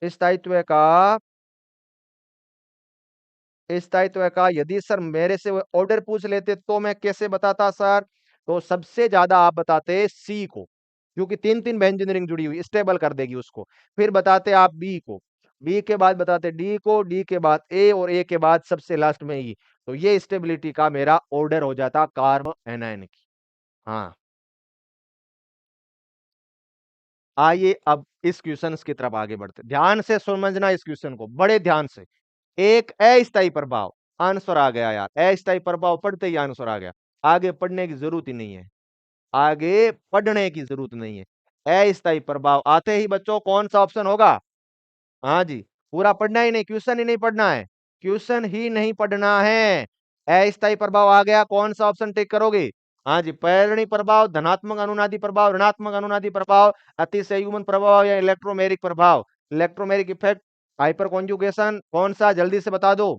स्थायित्व का, स्थायित्व का यदि सर मेरे से ऑर्डर पूछ लेते तो मैं कैसे बताता सर? तो सबसे ज्यादा आप बताते सी को, क्योंकि तीन तीन बेंजीन रिंग जुड़ी हुई, स्टेबल कर देगी उसको। फिर बताते आप बी को, बी के बाद बताते डी को, डी के बाद ए, और ए के बाद सबसे लास्ट में ई। तो ये स्टेबिलिटी का मेरा ऑर्डर हो जाता कार्ब एनायन की। हाँ, आइए अब इस क्वेश्चन की तरफ आगे बढ़ते, ध्यान से समझना इस क्वेश्चन को बड़े ध्यान से। एक अस्थायी प्रभाव, आंसर आ गया यार, अस्थायी प्रभाव पढ़ते ही आंसर आ गया, आगे पढ़ने की जरूरत ही नहीं है, आगे पढ़ने की जरूरत नहीं है। अस्थायी प्रभाव आते ही बच्चों कौन सा ऑप्शन होगा? हाँ जी, पूरा पढ़ना ही नहीं, क्वेश्चन ही नहीं पढ़ना है, क्वेश्चन ही नहीं पढ़ना है। अस्थायी प्रभाव आ गया, कौन सा ऑप्शन टिक करोगे? हाँ जी, प्रेरणी प्रभाव, धनात्मक अनुनादी प्रभाव, ऋणात्मक अनुनादी प्रभाव, अतिसंयुग्मन प्रभाव, या इलेक्ट्रोमेरिक प्रभाव, इलेक्ट्रोमेरिक इफेक्ट, हाइपर कॉन्जुगेशन, कौन सा जल्दी से बता दो।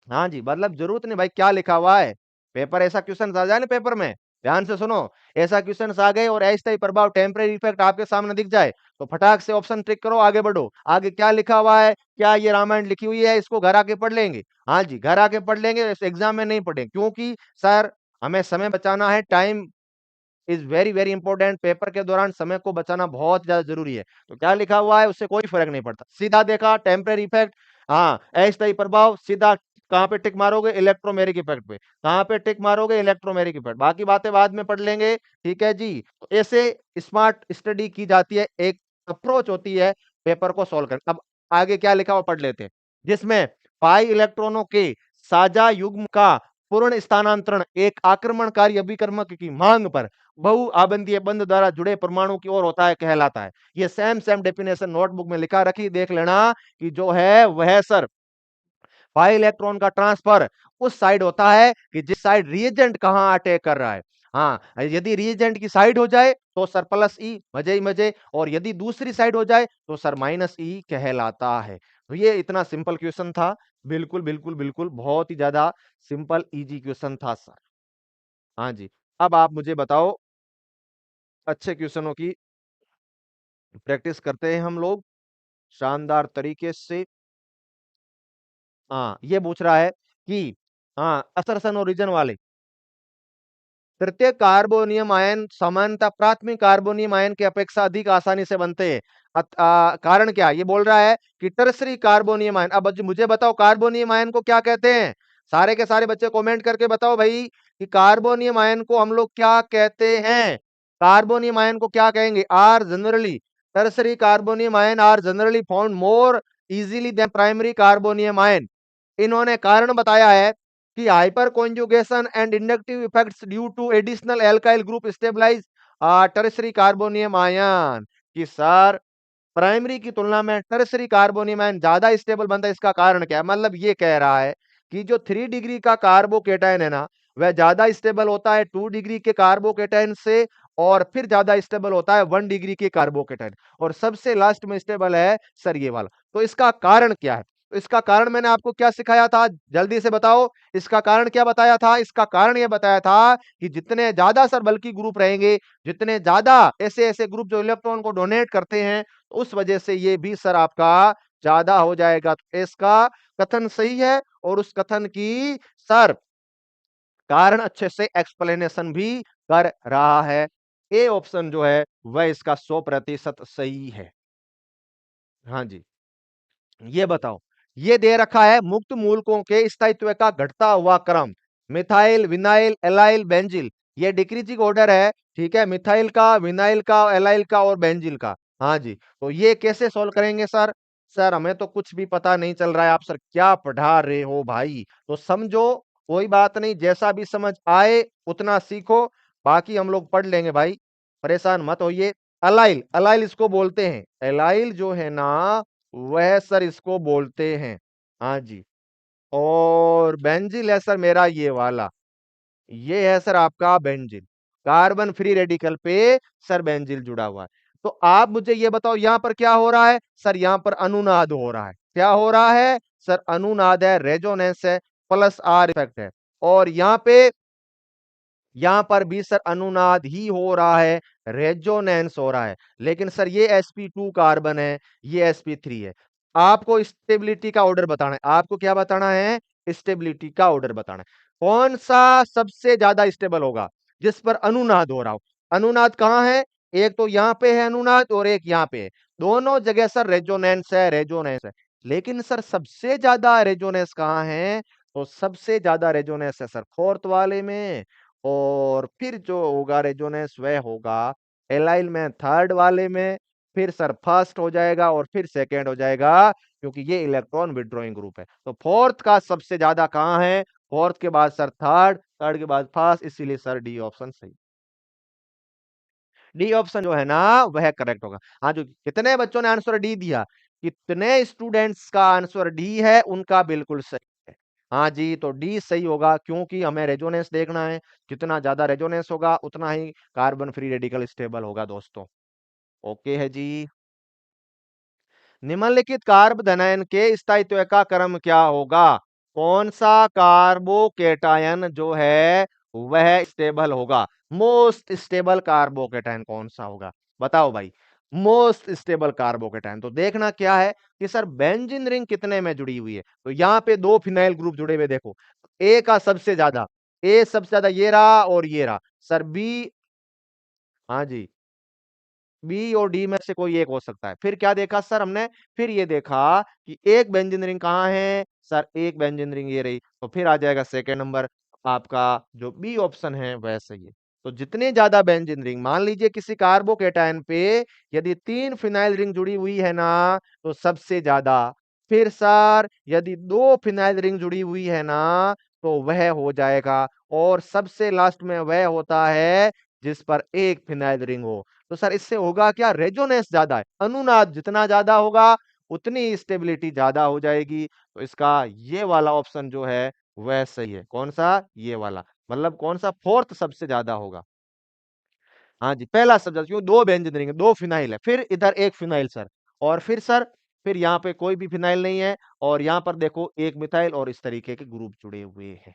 हाँ जी, मतलब जरूरत नहीं भाई क्या लिखा हुआ है, पेपर ऐसा क्वेश्चन आ जाए ना पेपर में, ध्यान से सुनो, ऐसा क्वेश्चन आ गए और अस्थायी प्रभाव, टेम्परेरी इफेक्ट आपके सामने दिख जाए, तो फटाक से ऑप्शन टिक करो, आगे बढ़ो। आगे क्या लिखा हुआ है, क्या ये रामायण लिखी हुई है, इसको घर आके पढ़ लेंगे। हाँ जी, घर आके पढ़ लेंगे, इस एग्जाम में नहीं पढ़ेंगे, क्योंकि सर हमें समय बचाना है, time is very very important, paper के दौरान समय को बचाना बहुत ज्यादा जरूरी है। तो क्या लिखा हुआ है उससे कोई फर्क नहीं पड़ता, सीधा देखा टेम्परेरी इफेक्ट, हाँ अस्थायी प्रभाव, सीधा कहां पे टिक मारोगे? इलेक्ट्रोमेरिक इफेक्ट पे, कहां पे टिक मारोगे? इलेक्ट्रोमेरिक इफेक्ट, बाकी बातें बाद में पढ़ लेंगे। ठीक है जी, तो ऐसे स्मार्ट स्टडी की जाती है, एक अप्रोच होती है पेपर को सॉल्व करने। अब आगे क्या लिखा हुआ पढ़ लेते हैं, जिसमें पाई इलेक्ट्रॉनों के साझा युग्म का पूर्ण स्थानांतरण एक आक्रमणकारी अभिकर्मक की मांग पर बहु आबंधीय बंध द्वारा जुड़े परमाणु की ओर होता है कहलाता है। ये सेम सेम डेफिनेशन नोटबुक में लिखा रखी, देख लेना कि जो है वह सर पाई इलेक्ट्रॉन का ट्रांसफर उस साइड होता है कि जिस साइड रिएजेंट कहां अटैक कर रहा है। हाँ, यदि रिएजेंट की साइड हो जाए तो सर प्लस ई मजे ही मजे, और यदि दूसरी साइड हो जाए तो सर माइनस ई कहलाता है। तो ये इतना सिंपल क्वेश्चन था, बिल्कुल बिल्कुल बिल्कुल बहुत ही ज्यादा सिंपल इजी क्वेश्चन था सर। हाँ जी, अब आप मुझे बताओ, अच्छे क्वेश्चनों की प्रैक्टिस करते हैं हम लोग शानदार तरीके से। हाँ, ये पूछ रहा है कि हाँ असरसन और रीजन वाले प्रत्येक कार्बोनियम आयन सामान्यतः प्राथमिक कार्बोनियम आयन की अपेक्षा अधिक आसानी से बनते हैं। कारण क्या? ये बोल रहा है कि टर्सरी कार्बोनियम आयन। अब मुझे बताओ कार्बोनियम आयन को क्या कहते हैं? सारे के सारे बच्चे कमेंट करके बताओ भाई कि कार्बोनियम आयन को हम लोग क्या कहते हैं? कार्बोनियम आयन को क्या कहेंगे? Are generally tertiary carbonium ion are generally found more easily than primary carbonium ion. इन्होंने कारण बताया है कि hyperconjugation and inductive effects due to additional alkyl group stabilise tertiary carbonium ion, कि सर प्राइमरी की तुलना में टर्सरी कार्बोनियम आयन ज्यादा स्टेबल बनता है। इसका कारण क्या है? मतलब ये कह रहा है कि जो 3 डिग्री का कार्बोकेटायन है ना, वह ज्यादा स्टेबल होता है 2 डिग्री के कार्बोकेटायन से, और फिर ज्यादा स्टेबल होता है 1 डिग्री के कार्बोकेटायन, और सबसे लास्ट में स्टेबल है सर ये वाला। तो इसका कारण क्या है? तो इसका कारण मैंने आपको क्या सिखाया था, जल्दी से बताओ। इसका कारण क्या बताया था? इसका कारण यह बताया था कि जितने ज्यादा सर बल्कि ग्रुप रहेंगे, जितने ज्यादा ऐसे ऐसे ग्रुप जो इलेक्ट्रॉन को डोनेट करते हैं, उस वजह से ये भी सर आपका ज्यादा हो जाएगा। तो इसका कथन सही है, और उस कथन की सर कारण अच्छे से एक्सप्लेनेशन भी कर रहा है। ए ऑप्शन जो है वह इसका 100% सही है। हाँ जी, ये बताओ, ये दे रखा है मुक्त मूलकों के स्थायित्व का घटता हुआ क्रम, मिथाइल विनाइल एलाइल बेंजिल। ये डिक्रीजिंग ऑर्डर है, ठीक है, मिथाइल का, विनाइल का, एलाइल का और बेंजिल का। हाँ जी, तो ये कैसे सॉल्व करेंगे सर? सर हमें तो कुछ भी पता नहीं चल रहा है, आप सर क्या पढ़ा रहे हो भाई? तो समझो, कोई बात नहीं, जैसा भी समझ आए उतना सीखो, बाकी हम लोग पढ़ लेंगे भाई, परेशान मत होइए। अलाइल, अलाइल इसको बोलते हैं, एलाइल जो है ना वह सर इसको बोलते हैं। हाँ जी, और बेंजीन है सर मेरा ये वाला, ये है सर आपका बेंजीन। कार्बन फ्री रेडिकल पे सर बेंजीन जुड़ा हुआ है। तो आप मुझे ये बताओ यहां पर क्या हो रहा है? सर यहां पर अनुनाद हो रहा है। क्या हो रहा है? सर अनुनाद है, रेजोनेंस है, प्लस आर इफेक्ट है। और यहां पर भी सर अनुनाद ही हो रहा है, रेजोनेंस हो रहा है। लेकिन सर ये sp2 कार्बन है, ये sp3 है। आपको स्टेबिलिटी का ऑर्डर बताना है। आपको क्या बताना है? स्टेबिलिटी का ऑर्डर बताना है। कौन सा सबसे ज्यादा स्टेबल होगा? जिस पर अनुनाद हो रहा हो। अनुनाद कहां है? एक तो यहां पे है अनुनाद, और एक यहां पे है। दोनों जगह सर रेजोनेंस है, रेजोनेंस है। लेकिन सर सबसे ज्यादा रेजोनेंस कहां है? तो सबसे ज्यादा रेजोनेंस है सर फोर्थ वाले में, और फिर जो होगा रेजोनेंस वह होगा एलाइल में थर्ड वाले में, फिर सर फर्स्ट हो जाएगा और फिर सेकेंड हो जाएगा, क्योंकि ये इलेक्ट्रॉन विड्रॉइंग ग्रुप है। तो फोर्थ का सबसे ज्यादा कहां है? फोर्थ के बाद सर थर्ड, थर्ड के बाद फर्स्ट, इसीलिए सर डी ऑप्शन सही। डी ऑप्शन जो है ना वह करेक्ट होगा। हाँ, जो कितने बच्चों ने आंसर डी दिया, कितने स्टूडेंट्स का आंसर डी है, उनका बिल्कुल सही है। हाँ जी, तो डी सही होगा, क्योंकि हमें रेजोनेंस देखना है। जितना ज्यादा रेजोनेंस होगा उतना ही कार्बन फ्री रेडिकल स्टेबल होगा दोस्तों। ओके है जी। निम्नलिखित कार्बोधनायन के स्थायित्व का क्रम क्या होगा? कौन सा कार्बोकेटायन जो है वह स्टेबल होगा? मोस्ट स्टेबल कार्बोकेटायन कौन सा होगा? बताओ भाई, मोस्ट स्टेबल कार्बोकेटायन। तो देखना क्या है कि सर बेंजीन रिंग कितने में जुड़ी हुई है। तो यहाँ पे 2 फिनाइल ग्रुप जुड़े हुए, देखो ए का सबसे ज्यादा, ए सबसे ज्यादा ये रहा और ये रहा सर बी। हाँ जी, बी और डी में से कोई एक हो सकता है। फिर क्या देखा सर हमने? फिर ये देखा कि एक बेंजीन रिंग कहाँ है? सर एक बेंजीन रिंग ये रही, तो फिर आ जाएगा सेकंड नंबर, आपका जो बी ऑप्शन है वह सही है। तो जितने ज्यादा बेंजीन रिंग, मान लीजिए किसी कार्बोकेटायन पे यदि 3 फिनाइल रिंग जुड़ी हुई है ना तो सबसे ज्यादा, फिर सर यदि 2 फिनाइल रिंग जुड़ी हुई है ना तो वह हो जाएगा, और सबसे लास्ट में वह होता है जिस पर एक फिनाइल रिंग हो। तो सर इससे होगा क्या, रेजोनेंस ज्यादा है, अनुनाद जितना ज्यादा होगा उतनी स्टेबिलिटी ज्यादा हो जाएगी। तो इसका ये वाला ऑप्शन जो है वह सही है। कौन सा, ये वाला, मतलब कौन सा, फोर्थ सबसे ज्यादा होगा। हाँ जी, पहला शब्द, क्यों, दो बेंजीन रिंग है, दो फिनाइल है, फिर इधर एक फिनाइल सर, और फिर सर, फिर यहाँ पे कोई भी फिनाइल नहीं है, और यहाँ पर देखो एक मिथाइल, और इस तरीके के ग्रुप जुड़े हुए हैं।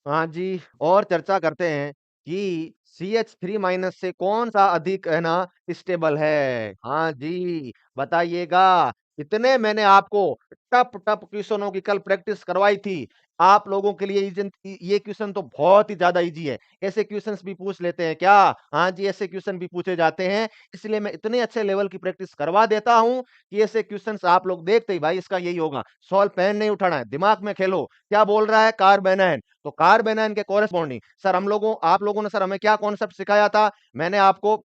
हाँ जी, और चर्चा करते हैं कि CH3 माइनस से कौन सा अधिक है ना स्टेबल है। हाँ जी, बताइएगा। इतने मैंने आपको टप टप क्वेश्चनों की कल प्रैक्टिस करवाई थी। आप लोगों के लिए ये क्वेश्चन तो बहुत ही ज्यादा इजी है। ऐसे क्वेश्चंस भी पूछ लेते हैं क्या? हाँ जी, ऐसे क्वेश्चन भी पूछे जाते हैं। इसलिए मैं इतने अच्छे लेवल की प्रैक्टिस करवा देता हूं कि ऐसे क्वेश्चंस आप लोग देखते ही भाई इसका यही होगा। सॉल्व पेन नहीं उठाना है, दिमाग में खेलो। क्या बोल रहा है, कार्बेनाइन, तो कार्बेनाइन के कोरेस्पॉन्डिंग सर आप लोगों ने सर हमें क्या कॉन्सेप्ट सिखाया था? मैंने आपको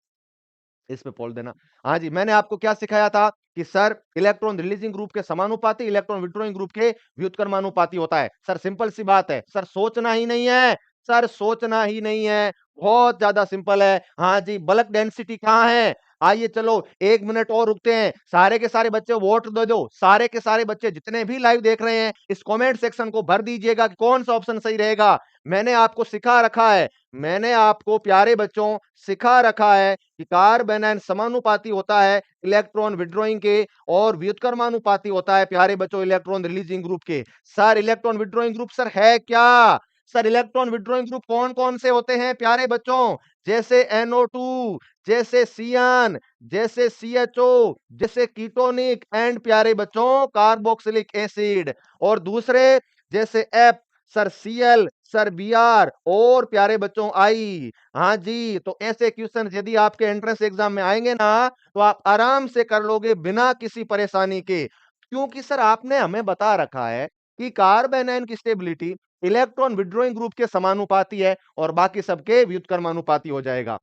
इस पे पोल देना। हाँ जी, मैंने आपको क्या सिखाया था कि सर इलेक्ट्रॉन रिलीजिंग ग्रुप के समानुपाती, इलेक्ट्रॉन विड्रॉइंग ग्रुप के व्युत्क्रमानुपाती होता है। सर सिंपल सी बात है, सर सोचना ही नहीं है, सर सोचना ही नहीं है, बहुत ज्यादा सिंपल है। हाँ जी, बल्क डेंसिटी कहाँ है? आइए चलो 1 मिनट और रुकते हैं, सारे के सारे बच्चे वोट दे दो, सारे के सारे बच्चे जितने भी लाइव देख रहे हैं इस कमेंट सेक्शन को भर दीजिएगा कि कौन सा ऑप्शन सही रहेगा। मैंने आपको सिखा रखा है, मैंने आपको प्यारे बच्चों सिखा रखा है कि कार्बेनाइन समानुपाती होता है इलेक्ट्रॉन विड्रॉइंग के, और व्युत्क्रमानुपाती होता है प्यारे बच्चों इलेक्ट्रॉन रिलीजिंग ग्रुप के। Sir electron withdrawing group sir है क्या? सर इलेक्ट्रॉन विड्रॉइंग ग्रुप कौन कौन से होते हैं प्यारे बच्चों? जैसे NO2, जैसे सियान, जैसे CHO, जैसे कीटोनिक एंड प्यारे बच्चों कार्बोक्सिलिक एसिड, और दूसरे जैसे F, sir Cl, sir Br, और प्यारे बच्चों I। हाँ जी, तो ऐसे क्वेश्चन यदि आपके एंट्रेंस एग्जाम में आएंगे ना तो आप आराम से कर लोगे बिना किसी परेशानी के, क्योंकि सर आपने हमें बता रखा है कि कार्बेनाइन की स्टेबिलिटी इलेक्ट्रॉन विड्रॉइंग ग्रुप के समानुपाती है और बाकी सबके व्युत्क्रमानुपाती हो जाएगा।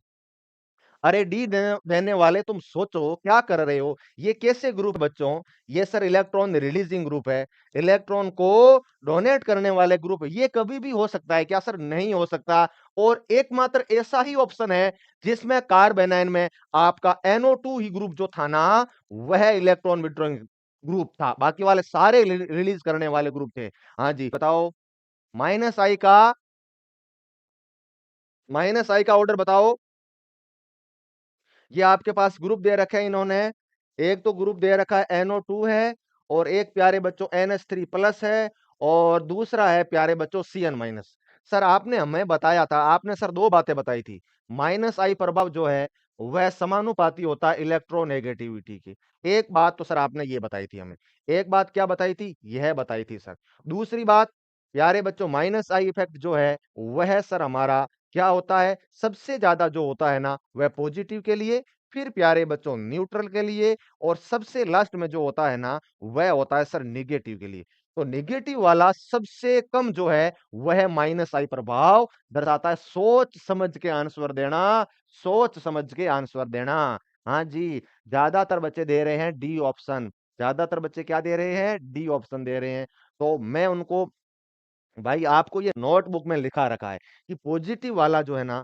अरे डी देने वाले, तुम सोचो क्या कर रहे हो, ये कैसे ग्रुप बच्चों? ये सर इलेक्ट्रॉन रिलीजिंग ग्रुप है, इलेक्ट्रॉन को डोनेट करने वाले ग्रुप। ये कभी भी हो सकता है क्या? सर नहीं हो सकता। और एकमात्र ऐसा ही ऑप्शन है जिसमें कार्बेनाइन में आपका NO2 ही ग्रुप जो था ना वह इलेक्ट्रॉन विड्रॉइंग ग्रुप था, बाकी वाले सारे रिलीज करने वाले ग्रुप थे। हाँ जी, बताओ। माइनस आई का, माइनस आई का ऑर्डर बताओ। ये आपके पास ग्रुप दे रखे हैं इन्होंने, एक तो ग्रुप दे रखा है NO2 है, और एक प्यारे बच्चों NH3 प्लस है, और दूसरा है प्यारे बच्चों Cn माइनस। सर आपने हमें बताया था, आपने सर दो बातें बताई थी। माइनस आई प्रभाव जो है वह समानुपाती होता है इलेक्ट्रोनेगेटिविटी की। एक बात तो सर आपने ये बताई थी हमें, एक बात क्या बताई थी, यह बताई थी सर। दूसरी बात, प्यारे बच्चों माइनस आई इफेक्ट जो है वह सर हमारा क्या होता है, सबसे ज्यादा जो होता है ना वह पॉजिटिव के लिए, फिर प्यारे बच्चों न्यूट्रल के लिए, और सबसे लास्ट में जो होता है ना वह होता है सर निगेटिव के लिए। तो निगेटिव वाला सबसे कम जो है वह माइनस आई प्रभाव दर्शाता है। सोच समझ के आंसर देना, सोच समझ के आंसर देना। हाँ जी, ज्यादातर बच्चे दे रहे हैं डी ऑप्शन, ज्यादातर बच्चे क्या दे रहे हैं, डी ऑप्शन दे रहे हैं। तो मैं उनको, भाई आपको ये नोटबुक में लिखा रखा है कि पॉजिटिव वाला जो है ना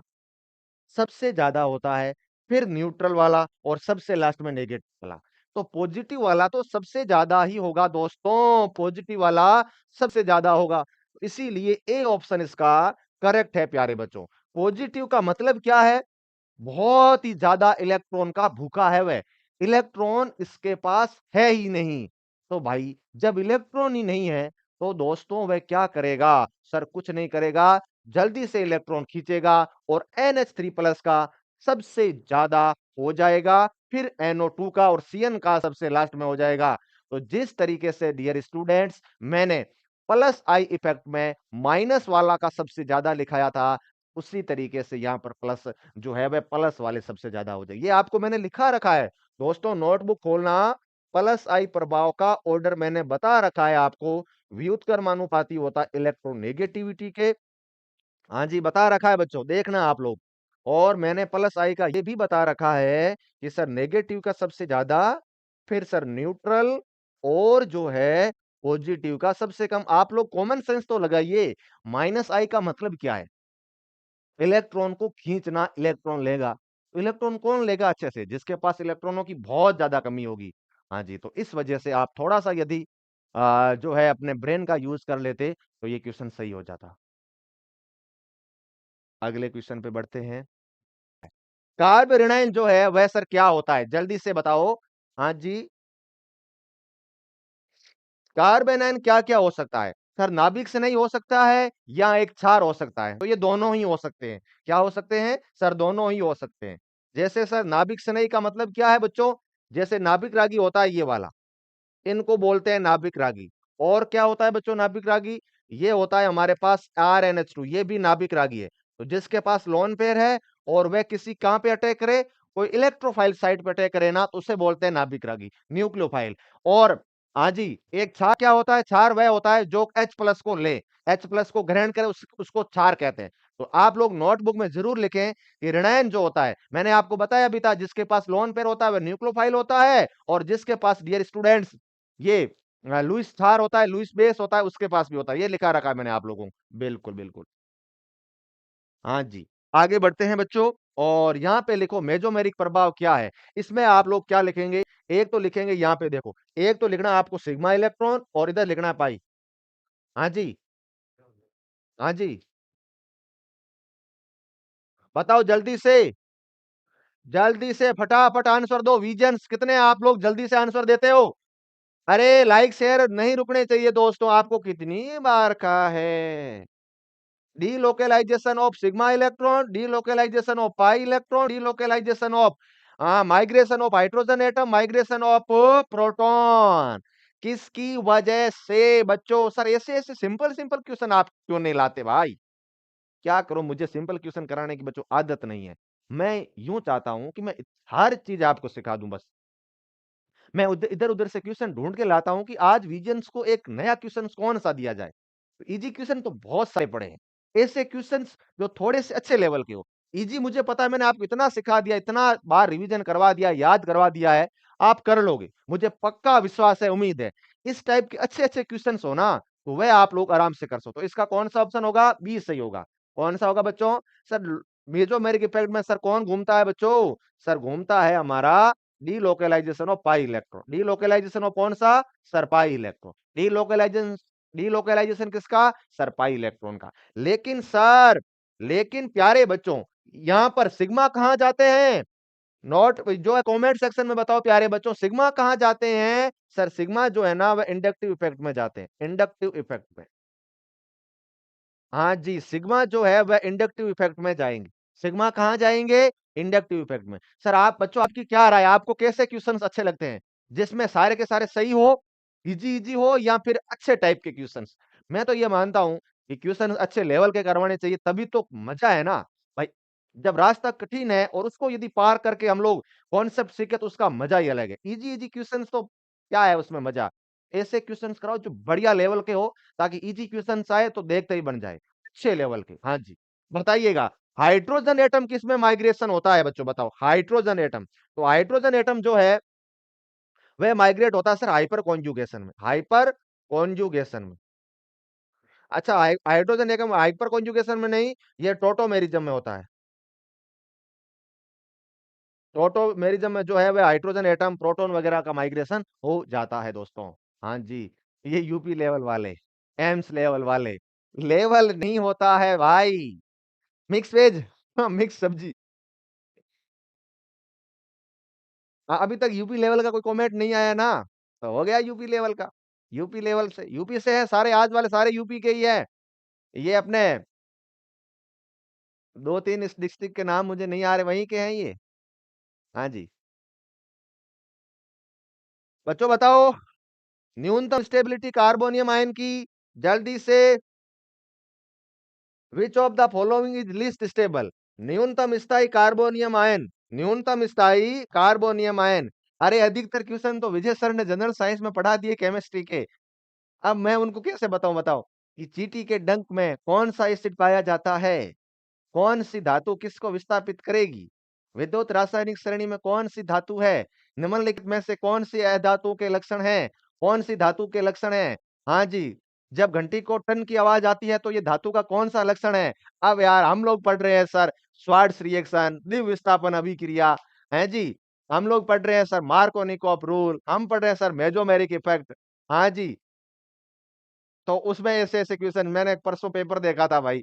सबसे ज्यादा होता है, फिर न्यूट्रल वाला, और सबसे लास्ट में नेगेटिव वाला। तो पॉजिटिव वाला तो सबसे ज्यादा ही होगा दोस्तों, पॉजिटिव वाला सबसे ज्यादा होगा। इसीलिए ए ऑप्शन इसका करेक्ट है प्यारे बच्चों। पॉजिटिव का मतलब क्या है, बहुत ही ज्यादा इलेक्ट्रॉन का भूखा है वह, इलेक्ट्रॉन इसके पास है ही नहीं। तो भाई जब इलेक्ट्रॉन ही नहीं है तो दोस्तों वह क्या करेगा? सर कुछ नहीं करेगा, जल्दी से इलेक्ट्रॉन खींचेगा और NH3 प्लस का सबसे ज्यादा हो जाएगा, फिर NO2 का और Cn का सबसे लास्ट में हो जाएगा। तो जिस तरीके से डियर स्टूडेंट्स मैंने प्लस आई इफेक्ट में माइनस वाला का सबसे ज्यादा लिखाया था, उसी तरीके से यहाँ पर प्लस जो है वह प्लस वाले सबसे ज्यादा हो जाएगी। ये आपको मैंने लिखा रखा है दोस्तों, नोटबुक खोलना। प्लस आई प्रभाव का ऑर्डर मैंने बता रखा है आपको, व्युत्क्रमानुपाती होता है इलेक्ट्रोनेगेटिविटी के, हाँ जी, बता रखा है बच्चों, देखना आप लोग। और मैंने प्लस आई का ये भी बता रखा है कि सर नेगेटिव का सबसे ज्यादा, फिर सर न्यूट्रल, और जो है पॉजिटिव का सबसे कम। आप लोग कॉमन सेंस तो लगाइए, माइनस आई का मतलब क्या है? इलेक्ट्रॉन को खींचना, इलेक्ट्रॉन लेगा। तो इलेक्ट्रॉन कौन लेगा अच्छे से? जिसके पास इलेक्ट्रॉनों की बहुत ज्यादा कमी होगी। हाँ जी, तो इस वजह से आप थोड़ा सा यदि जो है अपने ब्रेन का यूज कर लेते तो ये क्वेश्चन सही हो जाता। अगले क्वेश्चन पे बढ़ते हैं। कार्बोरेनाइन जो है वह सर क्या होता है? जल्दी से बताओ। हाँ जी, कार्बोनाइन क्या-क्या हो सकता है? सर नाभिक से नहीं हो सकता है या एक क्षार हो सकता है? तो ये दोनों ही हो सकते हैं। क्या हो सकते हैं? सर दोनों ही हो सकते हैं। जैसे सर नाभिक से नहीं का मतलब क्या है बच्चों? जैसे नाभिक रागी होता है ये वाला, इनको बोलते हैं नाभिक रागी। और क्या होता है बच्चों नाभिक रागी? ये होता है हमारे पास RnH2, ये भी नाभिक रागी है। तो जिसके पास लोन पेयर है और वह किसी कहाँ पे अटैक करे, कोई इलेक्ट्रोफाइल साइट पे अटैक करे ना, तो उसे बोलते हैं नाभिक रागी, न्यूक्लियोफाइल। और हाँ जी, एक क्षार क्या होता है? क्षार वह होता है जो H प्लस को ले, H प्लस को ग्रहण करे, उसको क्षार कहते हैं। तो आप लोग नोटबुक में जरूर लिखें कि ऋणायन जो होता है, मैंने आपको बताया भी था, जिसके पास लोन पेयर होता है वह न्यूक्लियोफाइल होता है, और जिसके पास डियर स्टूडेंट्स ये लुईस छार होता है, लुईस बेस होता है, उसके पास भी होता है। ये लिखा रखा है मैंने आप लोगों को। बिल्कुल, बिल्कुल। हाँ जी। आगे बढ़ते हैं बच्चों, और यहाँ पे लिखो मेसोमेरिक प्रभाव क्या है? इसमें आप लोग क्या लिखेंगे? एक तो लिखेंगे यहाँ पे देखो, एक तो लिखना है आपको सिग्मा इलेक्ट्रॉन और इधर लिखना है पाई। हाँ जी, हाँ जी। बताओ जल्दी से फटाफट आंसर दो। विजन्स कितने आप लोग जल्दी से आंसर देते हो? अरे लाइक शेयर नहीं रुकने चाहिए दोस्तों, आपको कितनी बार कहा है? delocalization of sigma electron, delocalization of pi electron, delocalization of migration of hydrogen atom, migration of proton। किसकी वजह से बच्चों? सर ऐसे ऐसे सिंपल सिंपल क्वेश्चन आप क्यों नहीं लाते भाई? क्या करूं, मुझे सिंपल क्वेश्चन कराने की बच्चों आदत नहीं है। मैं यूं चाहता हूं कि मैं हर चीज आपको सिखा दूं बस। मैं इधर उधर से क्वेश्चन ढूंढ के लाता हूं कि आज विजन्स को एक नया क्वेश्चन कौन सा दिया जाए। इजी क्वेश्चन तो बहुत सारे पड़े हैं, ऐसे क्वेश्चंस जो थोड़े से अच्छे लेवल के हो। इजी मुझे पता है, मैंने आपको इतना सिखा दिया, इतना बार रिवीजन करवा दिया, याद करवा दिया है, आप कर लोगे, मुझे पक्का विश्वास है, उम्मीद है। इस टाइप के अच्छे अच्छे क्वेश्चंस हो ना, तो वह आप लोग आराम से कर सकते हो। इसका कौन सा ऑप्शन होगा? बी सही होगा। कौन सा होगा बच्चों? सर मेसोमेरिक इफेक्ट में सर कौन घूमता है बच्चों? सर घूमता है हमारा delocalisation of pi electron. Delocalisation of कौन सा? Sir pi electron. Delocalisation, delocalisation किसका? सर पाई इलेक्ट्रॉन का। लेकिन सर, लेकिन प्यारे बच्चों, यहां पर सिग्मा कहां जाते हैं? नोट जो है कमेंट सेक्शन में बताओ प्यारे बच्चों, सिग्मा कहां जाते हैं? सर सिग्मा जो है ना वह इंडक्टिव इफेक्ट में जाते हैं, इंडक्टिव इफेक्ट में। हाँ जी, सिग्मा जो है वह इंडक्टिव इफेक्ट में जाएंगे। सिग्मा कहां जाएंगे? इंडक्टिव इफेक्ट में। सर आप बच्चों, आपकी क्या राय है? आपको कैसे क्वेश्चंस अच्छे लगते हैं? जिसमें सारे के सारे सही हो, इजी इजी हो, या फिर अच्छे टाइप के क्वेश्चंस? मैं तो ये मानता हूं कि क्वेश्चन अच्छे लेवल के करवाने चाहिए, तभी तो मजा है ना भाई। जब रास्ता कठिन है और उसको यदि पार करके हम लोग कॉन्सेप्ट सीखे तो उसका मजा ही अलग है। इजी इजी क्वेश्चंस तो क्या है उसमें मजा? ऐसे क्वेश्चंस कराओ जो बढ़िया लेवल के हो, ताकि इजी क्वेश्चंस आए तो देखते ही बन जाए, अच्छे लेवल के। हाँ जी, बताइएगा। हाइड्रोजन एटम किसमें माइग्रेशन होता है बच्चों? बताओ। हाइड्रोजन एटम, तो हाइड्रोजन एटम जो है वह माइग्रेट होता है सर हाइपर कॉन्जुगेशन में, हाइपर कॉन्जुगेशन में। अच्छा, हाइड्रोजन एटम हाइपर कॉन्जुगेशन में नहीं, ये टोटोमेरिज्म में होता है। टोटोमेरिज्म में जो है वह हाइड्रोजन एटम प्रोटॉन वगैरह का माइग्रेशन हो जाता है दोस्तों। हाँ जी, ये यूपी लेवल वाले, एम्स लेवल वाले, लेवल नहीं होता है भाई। मिक्स वेज, मिक्स सब्जी। अभी तक यूपी लेवल का कोई कॉमेंट नहीं आया ना, तो हो गया यूपी लेवल का। यूपी लेवल से, यूपी से है सारे, आज वाले सारे यूपी के ही है। ये अपने 2-3 इस डिस्ट्रिक्ट के नाम मुझे नहीं आ रहे, वहीं के हैं ये। हाँ जी। बच्चों बताओ, न्यूनतम स्टेबिलिटी कार्बोनियम आयन की, जल्दी से। विच of the following is least stable? न्यूनतम स्थायी कार्बोनियम आयन, न्यूनतम स्थायी कार्बोनियम आयन। अरे अधिकतर क्वेश्चन तो विजय सर ने जनरल साइंस में पढ़ा दिए केमिस्ट्री के, अब मैं उनको कैसे बताऊं? बताओ। कि चींटी के डंक में कौन सा एसिड पाया जाता है? कौन सी धातु किसको विस्थापित करेगी? विद्युत रासायनिक श्रेणी में कौन सी धातु है? निम्नलिखित में से कौन सी अधातु के लक्षण हैं? कौन सी धातु के लक्षण हैं? हाँ जी, जब घंटी को टन की आवाज आती है तो ये धातु का कौन सा लक्षण है? अब यार हम लोग पढ़ रहे हैं सर श्वार्ट्ज रिएक्शन, द्विविस्थापन विस्थापन अभिक्रिया, है जी। हम लोग पढ़ रहे हैं सर मार्कोनिकॉफ रूल, हम पढ़ रहे हैं सर मेसोमेरिक इफेक्ट। हाँ जी, तो उसमें ऐसे-ऐसे क्वेश्चन मैंने परसों पेपर देखा था भाई।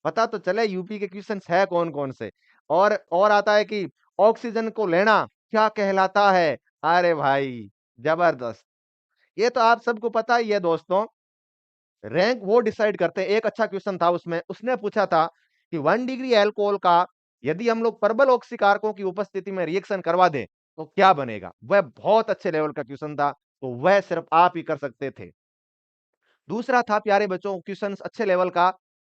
पता तो चले यूपी के क्वेश्चंस है कौन-कौन से। और आता है कि ऑक्सीजन को लेना क्या कहलाता है? अरे भाई, जबरदस्त! ये तो आप सबको पता ही है दोस्तों। रैंक वो डिसाइड करते हैं। एक अच्छा क्वेश्चन था उसमें, उसने पूछा था कि 1 डिग्री अल्कोहल का यदि हम लोग प्रबल ऑक्सीकारकों की उपस्थिति में रिएक्शन करवा दें, तो क्या बनेगा? वह बहुत अच्छे लेवल का क्वेश्चन था, तो वह सिर्फ आप ही कर सकते थे। दूसरा था प्यारे बच्चों क्वेश्चन अच्छे लेवल का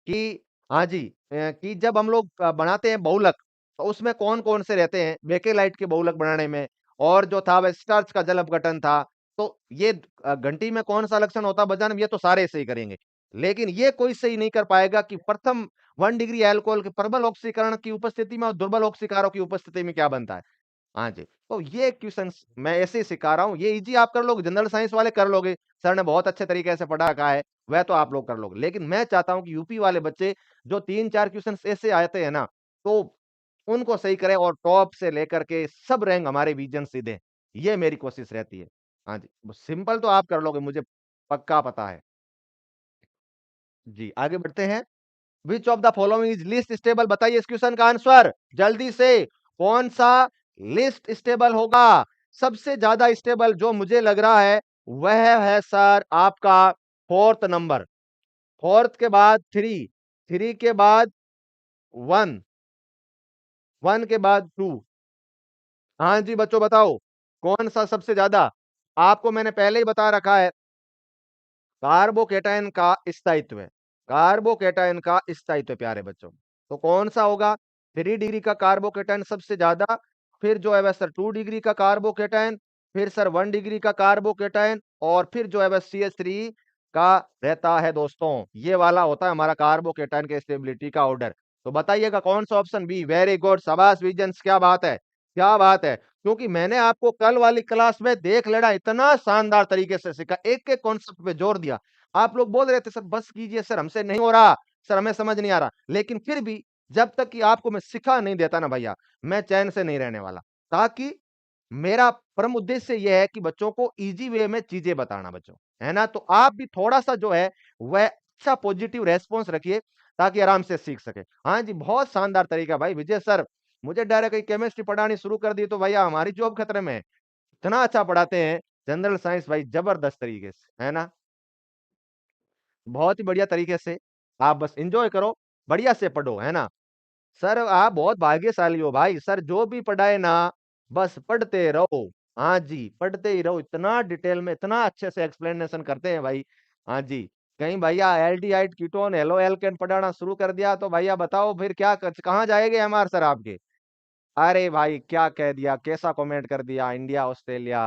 कि हाँ जी कि जब हम लोग बनाते हैं बहुलक तो उसमें कौन-कौन से रहते हैं बेकेलाइट के बहुलक बनाने में और जो था वह स्टार्च का जल अपघटन था। तो ये घंटी में कौन-सा लक्षण होता है बजान ये तो सारे सही करेंगे। लेकिन ये कोई सही नहीं कर पाएगा कि प्रथम 1 डिग्री अल्कोहल के प्रबल ऑक्सीकरण की उपस्थिति में और दुर्बल ऑक्सीकारों की उपस्थिति में क्या बनता है? हाँ जी, तो ये क्वेश्चंस मैं ऐसे ही सिखा रहा हूँ, ये ईज़ी आप कर लोगे, जनरल साइंस वाले कर लोगे, सर ने बहुत अच्छे तरीके से पढ़ा रखा है, वह तो आप लोग कर लोगे। लेकिन मैं चाहता हूँ कि यूपी वाले बच्चे जो 3-4 क्वेश्चंस ऐसे आते हैं ना, तो उनको सही करें और टॉप से लेकर के सब रैंक हमारे विजन से दें, ये मेरी कोशिश रहती है। हाँ जी, सिंपल तो आप कर लोगे मुझे पक्का पता है। जी, आगे बढ़ते हैं। Which of the following is least stable बताइए इस क्वेश्चन का आंसर जल्दी से कौन सा लीस्ट स्टेबल होगा सबसे ज्यादा स्टेबल जो मुझे लग रहा है वह है सर आपका फोर्थ नंबर फोर्थ के बाद थ्री थ्री के बाद वन वन के बाद टू हाँ जी बच्चों बताओ कौन सा सबसे ज्यादा आपको मैंने पहले ही बता रखा है कार्बोकेटायन का स्थायित्व है कार्बोकेटायन का स्थायित्व है प्यारे बच्चों तो कौन सा होगा 3 डिग्री का कार्बोकेटायन सबसे ज्यादा फिर जो है वह सर 2 डिग्री का कार्बोकेटायन फिर सर 1 डिग्री का कार्बोकेटायन और फिर जो है वह CH3 का रहता है दोस्तों ये वाला होता है हमारा कार्बोकेटायन के स्टेबिलिटी का ऑर्डर तो बताइएगा कौन सा ऑप्शन बी वेरी गुड शाबाश विजन्स क्या बात है क्या बात है क्योंकि मैंने आपको कल वाली क्लास में देख लेना इतना शानदार तरीके से सिखा एक एक कॉन्सेप्ट पे जोर दिया आप लोग बोल रहे थे सर बस कीजिए सर हमसे नहीं हो रहा सर हमें समझ नहीं आ रहा लेकिन फिर भी जब तक कि आपको मैं सिखा नहीं देता ना भैया मैं चैन से नहीं रहने वाला ताकि मेरा परम उद्देश्य यह है कि बच्चों को इजी वे में चीजें बताना बच्चों है ना तो आप भी थोड़ा सा जो है वह अच्छा पॉजिटिव रेस्पॉन्स रखिए ताकि आराम से सीख सके हाँ जी बहुत शानदार तरीका भाई विजय सर मुझे डायरेक्ट केमिस्ट्री पढ़ानी शुरू कर दी तो भैया हमारी जॉब खतरे में है इतना अच्छा पढ़ाते हैं जनरल साइंस भाई जबरदस्त तरीके से है ना बहुत ही बढ़िया तरीके से आप बस एंजॉय करो बढ़िया से पढ़ो है ना सर आप बहुत भाग्यशाली हो भाई सर जो भी पढ़ाए ना बस पढ़ते रहो हाँ जी पढ़ते ही रहो इतना डिटेल में इतना अच्छे से एक्सप्लेनेशन करते हैं भाई हाँ जी कहीं भैया एल्डिहाइड कीटोन एलो एल्केन पढ़ाना शुरू कर दिया तो भैया बताओ फिर क्या कहाँ जाएंगे हमारे सर आपके अरे भाई क्या कह दिया कैसा कमेंट कर दिया इंडिया ऑस्ट्रेलिया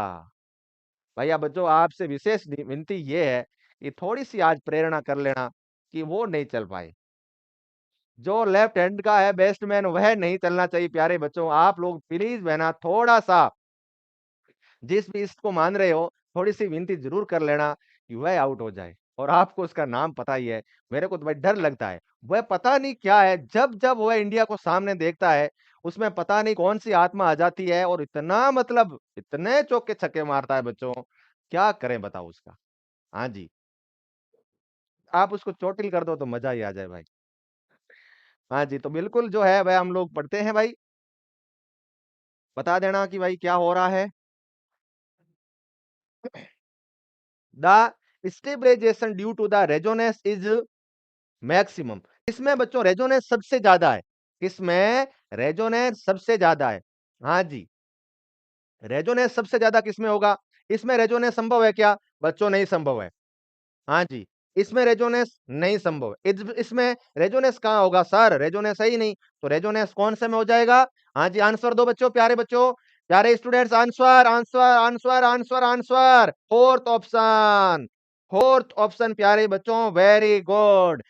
भैया बच्चों आपसे विशेष विनती ये है कि थोड़ी सी आज प्रेरणा कर लेना कि वो नहीं चल पाए जो लेफ्ट हैंड का है बेस्ट मैन वह नहीं चलना चाहिए प्यारे बच्चों आप लोग प्लीज बहना थोड़ा सा जिस भी इसको मान रहे हो थोड़ी सी विनती जरूर कर लेना कि वह आउट हो जाए और आपको उसका नाम पता ही है मेरे को तो भाई डर लगता है वह पता नहीं क्या है जब जब वह इंडिया को सामने देखता है उसमें पता नहीं कौन सी आत्मा आ जाती है और इतना मतलब इतने चौके छक्के मारता है बच्चों क्या करें बताओ उसका हाँ जी आप उसको चोटिल कर दो तो मजा ही आ जाए भाई हाँ जी तो बिल्कुल जो है वह हम लोग पढ़ते हैं भाई बता देना कि भाई क्या हो रहा है the stabilisation due to the resonance is maximum इसमें बच्चों रेजोनेंस सबसे ज्यादा है किसमें रेजोनेंस सबसे ज्यादा है हाँ जी रेजोनेंस सबसे ज्यादा किसमें होगा इसमें रेजोनेंस संभव है क्या बच्चों नहीं संभव है हाँ जी इसमें रेजोनेंस नहीं संभव है इसमें रेजोनेंस कहाँ होगा सर रेजोनेंस है ही नहीं तो रेजोनेंस कौन से में हो जाएगा हाँ जी आंसर दो बच्चों प्यारे students answer answer answer answer answer fourth option fourth option प्यारे बच्चों, वेरी गुड।